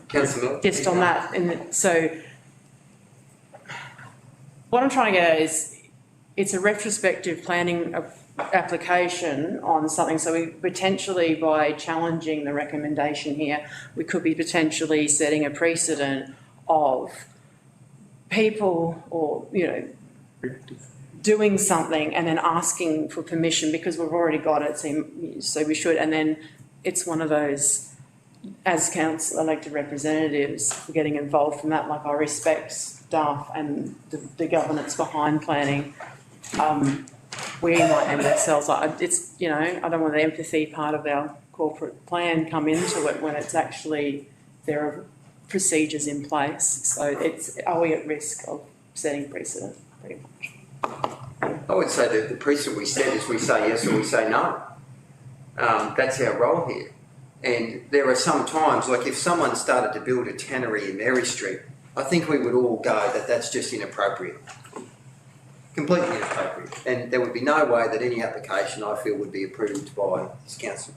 Councillor just on that, and so what I'm trying to get at is, it's a retrospective planning application on something, so we potentially, by challenging the recommendation here, we could be potentially setting a precedent of people, or doing something and then asking for permission because we've already got it, so we should, and then it's one of those, as council elected representatives, we're getting involved from that. Like, I respect staff and the governance behind planning. We might end ourselves like, it's, I don't want the empathy part of our corporate plan come into it when it's actually, there are procedures in place. So are we at risk of setting precedent, pretty much? I would say that the precedent we set is we say yes or we say no. That's our role here. And there are some times, like if someone started to build a tannery in Mary Street, I think we would all go that that's just inappropriate. Completely inappropriate. And there would be no way that any application, I feel, would be approved by this council.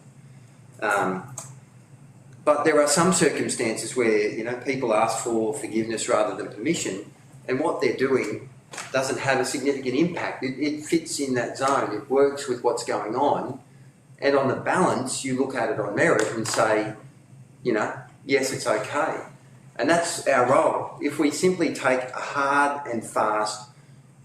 But there are some circumstances where, people ask for forgiveness rather than permission, and what they're doing doesn't have a significant impact. It fits in that zone. It works with what's going on. And on the balance, you look at it on merit and say, yes, it's okay. And that's our role. If we simply take a hard and fast,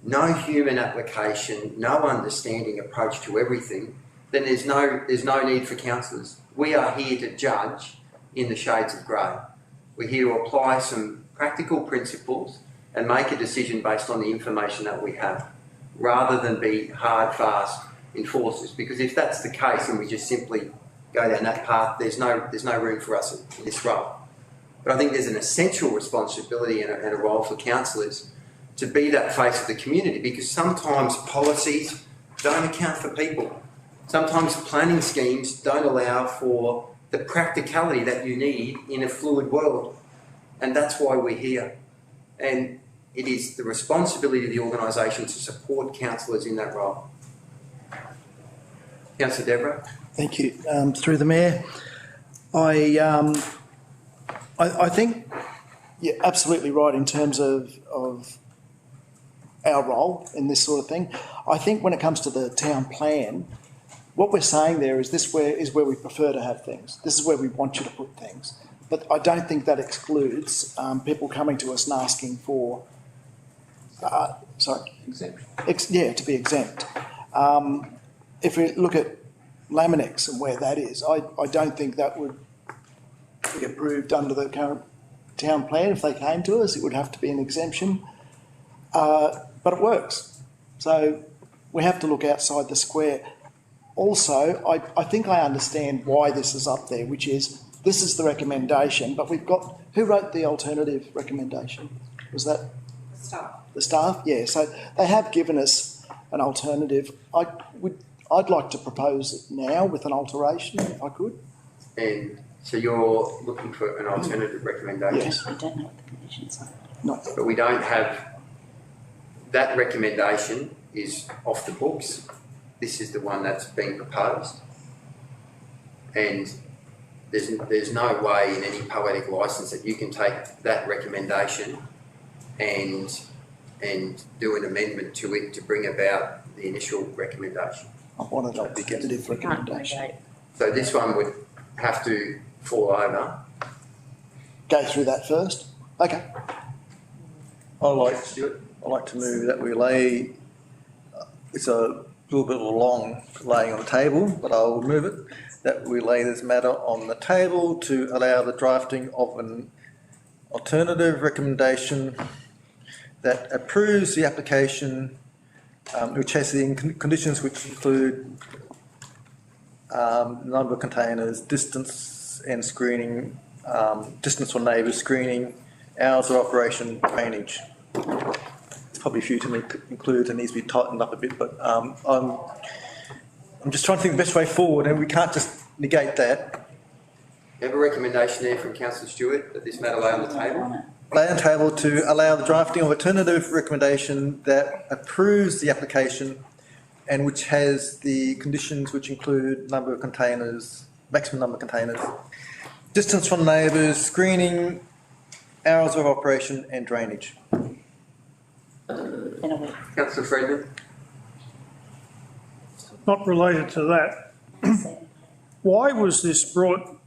no human application, no understanding approach to everything, then there's no need for councillors. We are here to judge in the shades of grey. We're here to apply some practical principles and make a decision based on the information that we have, rather than be hard, fast enforcers. Because if that's the case and we just simply go down that path, there's no room for us in this role. But I think there's an essential responsibility and a role for councillors to be that face of the community, because sometimes policies don't account for people. Sometimes planning schemes don't allow for the practicality that you need in a fluid world. And that's why we're here. And it is the responsibility of the organisation to support councillors in that role. Councillor Deborah. Thank you. Through the Mayor, I think you're absolutely right in terms of our role in this sort of thing. I think when it comes to the town plan, what we're saying there is this is where we prefer to have things. This is where we want you to put things. But I don't think that excludes people coming to us and asking for, Exemption. To be exempt. If we look at Laminex and where that is, I don't think that would be approved under the current town plan. If they came to us, it would have to be an exemption. But it works. So we have to look outside the square. Also, I think I understand why this is up there, which is this is the recommendation, but we've got, who wrote the alternative recommendation? Was that? The staff. The staff? Yeah, so they have given us an alternative. I'd like to propose it now with an alteration, if I could. And So you're looking for an alternative recommendation? Yes. I don't know what the conditions are. But we don't have, that recommendation is off the books. This is the one that's being proposed. And there's no way in any poetic licence that you can take that recommendation and do an amendment to it to bring about the initial recommendation. I wanted a tentative Can't recommendation. negate. So this one would have to fall over. Go through that first? Okay. I'd like to move that we lay, it's a little bit of a long laying on the table, but I will move it, that we lay this matter on the table to allow the drafting of an alternative recommendation that approves the application, which has the conditions which include number of containers, distance and screening, distance from neighbours, screening, hours of operation, drainage. It's probably a few to include and needs to be tightened up a bit, but I'm just trying to think the best way forward, and we can't just negate that. You have a recommendation there from Councillor Stewart that this matter lay on the table? Lay on the table to allow the drafting of alternative recommendation that approves the application and which has the conditions which include number of containers, maximum number of containers, distance from neighbours, screening, hours of operation and drainage. Councillor Freedman? Not related to that. Why was this brought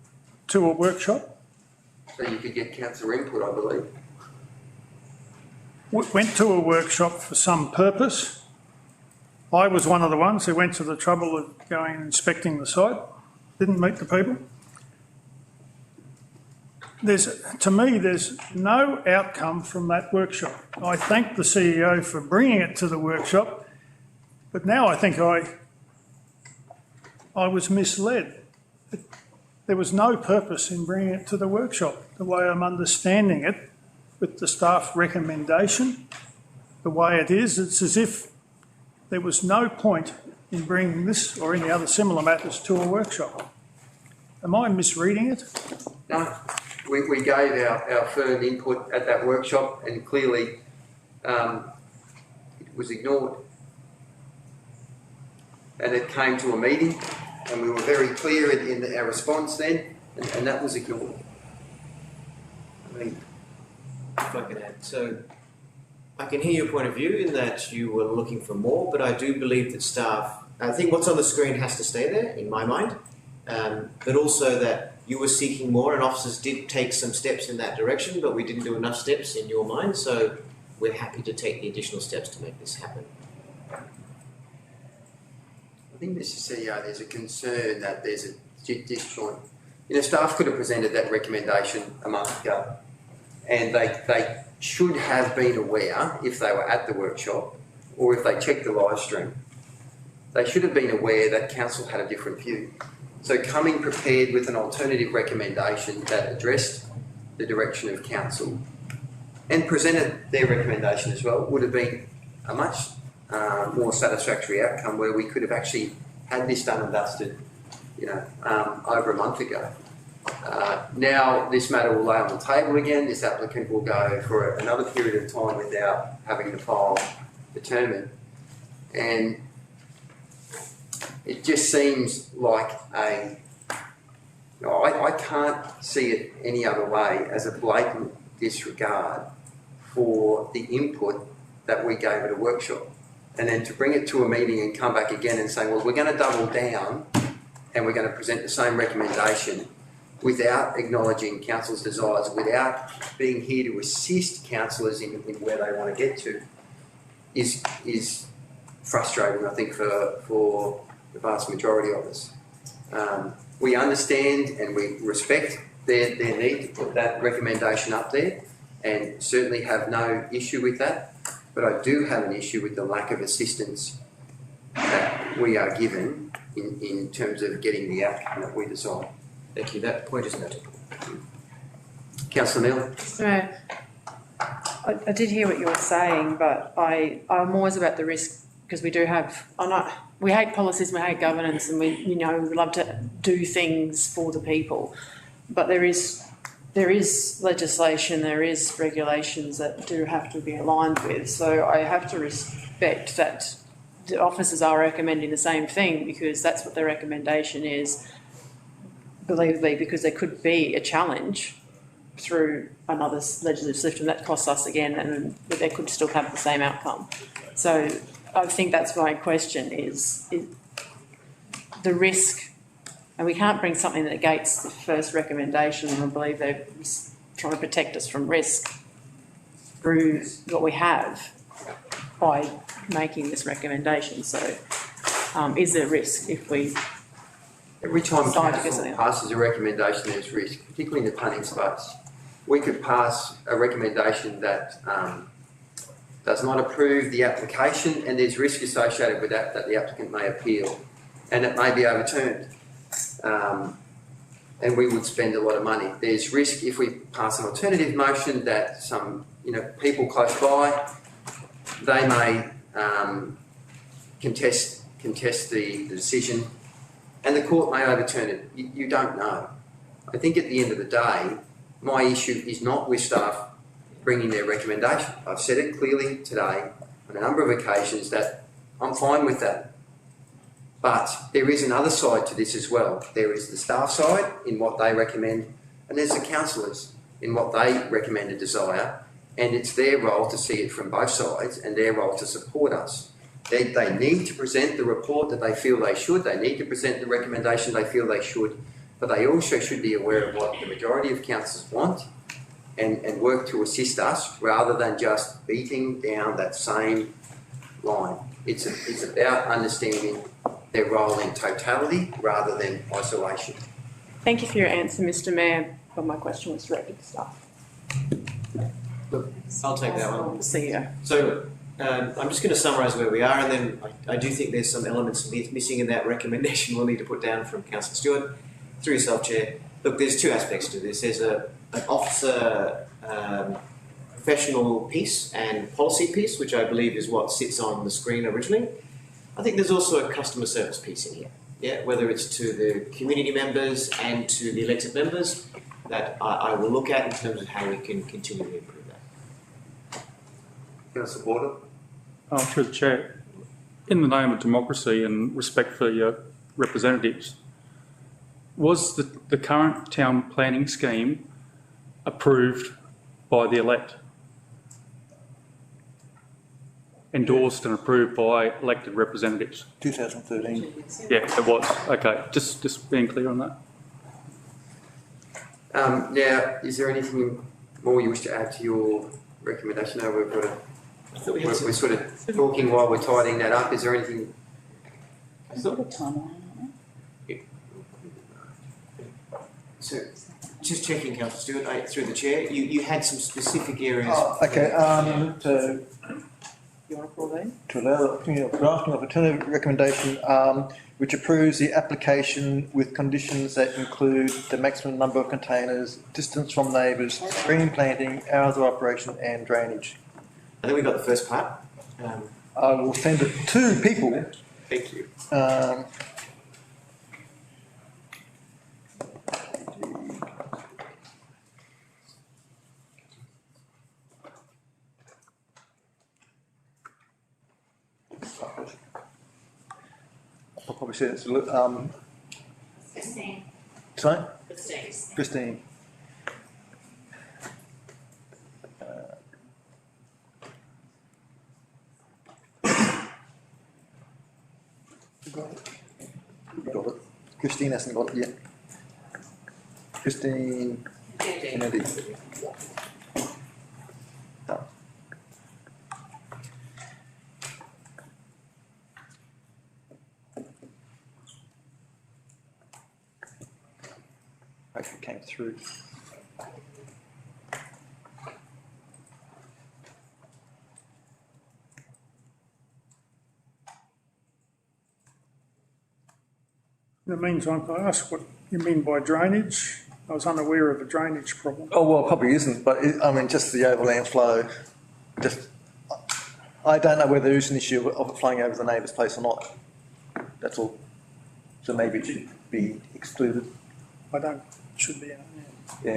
to a workshop? So you could get councillor input, I believe. Went to a workshop for some purpose. I was one of the ones who went to the trouble of going and inspecting the site, didn't meet the people. To me, there's no outcome from that workshop. I thank the CEO for bringing it to the workshop, but now I think I was misled. There was no purpose in bringing it to the workshop. The way I'm understanding it, with the staff recommendation, the way it is, it's as if there was no point in bringing this or any other similar matters to a workshop. Am I misreading it? No, we gave our firm input at that workshop, and clearly it was ignored. And it came to a meeting, and we were very clear in our response then, and that was ignored. I mean, If I could add, so I can hear your point of view in that you were looking for more, but I do believe that staff, I think what's on the screen has to stay there, in my mind, but also that you were seeking more and officers did take some steps in that direction, but we didn't do enough steps in your mind, so we're happy to take the additional steps to make this happen. I think, Mr CEO, there's a concern that there's a disjoint. Staff could have presented that recommendation a month ago, and they should have been aware, if they were at the workshop or if they checked the live stream, they should have been aware that council had a different view. So coming prepared with an alternative recommendation that addressed the direction of council and presented their recommendation as well would have been a much more satisfactory outcome, where we could have actually had this done and dusted, over a month ago. Now this matter will lay on the table again. This applicant will go for another period of time without having the file determined, and it just seems like I can't see it any other way as a blatant disregard for the input that we gave at a workshop. And then to bring it to a meeting and come back again and say, well, we're going to double down and we're going to present the same recommendation without acknowledging council's desires, without being here to assist councillors in where they want to get to, is frustrating, I think, for the vast majority of us. We understand and we respect their need to put that recommendation up there, and certainly have no issue with that. But I do have an issue with the lack of assistance that we are given in terms of getting the outcome that we desire. Thank you. That point is noted. Councillor Neal. So, I did hear what you were saying, but I'm always about the risk, because we do have, we hate policies, we hate governance, and we love to do things for the people. but there is legislation, there is regulations that do have to be aligned with. So I have to respect that the officers are recommending the same thing because that's what their recommendation is, believably, because there could be a challenge through another legislative system that costs us again, and they could still have the same outcome. So I think that's my question is the risk, and we can't bring something that negates the first recommendation, and I believe they're trying to protect us from risk through what we have by making this recommendation. So is there risk if we every time decide to get council something? passes a recommendation, there's risk, particularly in the planning space. We could pass a recommendation that does not approve the application, and there's risk associated with that the applicant may appeal, and it may be overturned. And we would spend a lot of money. There's risk if we pass an alternative motion that some people close by, they may contest the decision, and the court may overturn it. You don't know. I think at the end of the day, my issue is not with staff bringing their recommendation. I've said it clearly today on a number of occasions that I'm fine with that. But there is another side to this as well. There is the staff side in what they recommend, and there's the councillors in what they recommend and desire, and it's their role to see it from both sides and their role to support us. They need to present the report that they feel they should, they need to present the recommendation they feel they should, but they also should be aware of what the majority of councillors want and work to assist us rather than just beating down that same line. It's about understanding their role in totality rather than isolation. Thank you for your answer, Mr Mayor, but my question was directed to staff. Look, I'll take that one. CEO. So I'm just going to summarise where we are, and then I do think there's some elements missing in that recommendation we'll need to put down from Councillor Stewart. Through yourself, Chair. Look, there's two aspects to this. There's an officer professional piece and policy piece, which I believe is what sits on the screen originally. I think there's also a customer service piece in here. Yeah, whether it's to the community members and to the elected members, that I will look at in terms of how we can continue to improve that. Councillor Border. Through the chair, in the name of democracy and respect for your representatives, was the current town planning scheme approved by the elect? Endorsed and approved by elected representatives? 2013. Yeah, it was. Okay, just being clear on that. Now, is there anything more you wish to add to your recommendation? No, we've got a, we're sort of talking while we're tidying that up. Is there anything? So, just checking, Councillor Stewart, through the chair, you had some specific areas. Okay. You want to call that? To allow drafting of alternative recommendation, which approves the application with conditions that include the maximum number of containers, distance from neighbours, green planting, hours of operation, and drainage. I think we got the first part. I will send it to people. Thank you. I'll probably send it to Christine. sorry? Christine. Christine. Got it. Christine hasn't got it yet. Christine Kennedy. Done. Hope it came through. In the meantime, can I ask what you mean by drainage? I was unaware of a drainage problem. Oh, well, it probably isn't, but I mean, just the overland flow. Just, I don't know whether there's an issue of it flowing over the neighbour's place or not. That's all. So maybe it should be excluded. I don't, should be, Yeah,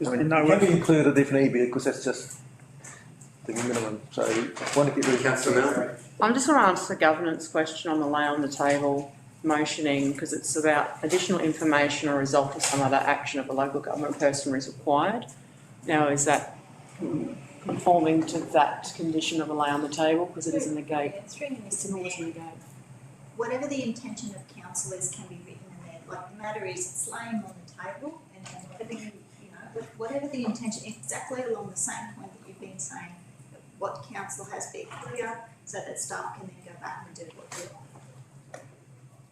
I mean, No can way. be included if need be, because that's just the minimum, so I want to get rid of. Councillor Mel? I'm just going to answer the governance question on the lay on the table motioning, because it's about additional information or result of some other action of a local government person is required. Now, is that conforming to that condition of a lay on the table, because it is in the gate? Through It's always in the gate. whatever the intention of council is can be written in there. Like the matter is, it's laying on the table, and whatever whatever the intention, exactly along the same point that you've been saying, that what council has been clear, so that staff can then go back and do what they want.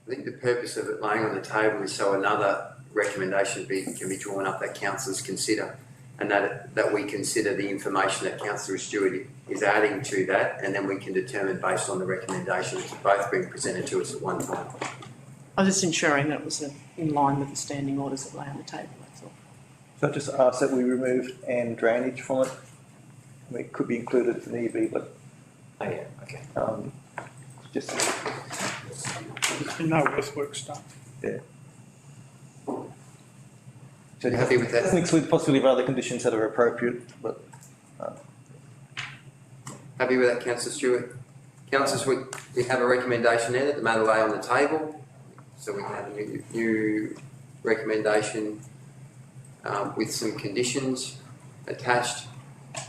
I think the purpose of it laying on the table is so another recommendation can be drawn up that councillors consider, and that we consider the information that Councillor Stewart is adding to that, and then we can determine based on the recommendations both being presented to us at one time. I was just ensuring that it was in line with the standing orders that lay on the table, that's all. So I just ask that we remove and drainage from it. I mean, it could be included if need be, but Oh, yeah, okay. just, there's been no earthworks done. yeah. So you happy with that? Doesn't exclude the possibility of other conditions that are appropriate, but Happy with that, Councillor Stewart? Councillors, we have a recommendation there that the matter lay on the table, so we can have a new recommendation with some conditions attached.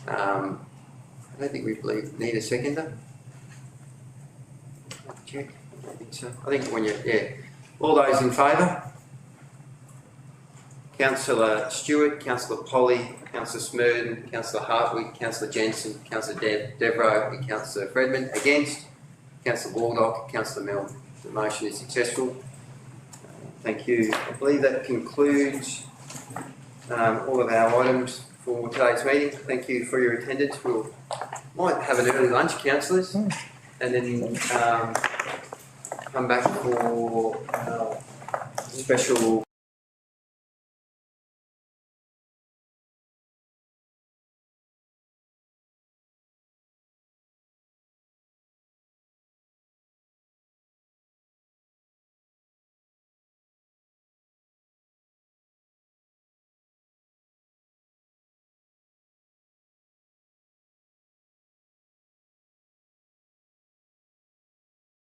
I don't think we need a seconder. Check. I don't think so. I think when all those in favour? Councillor Stewart, Councillor Polly, Councillor Smerdon, Councillor Hartwig, Councillor Jensen, Councillor Devro and Councillor Fredman. Against? Councillor Baldock, Councillor Milne. The motion is successful. Thank you. I believe that concludes all of our items for today's meeting. Thank you for your attendance. We might have an early lunch, councillors, and then come back for special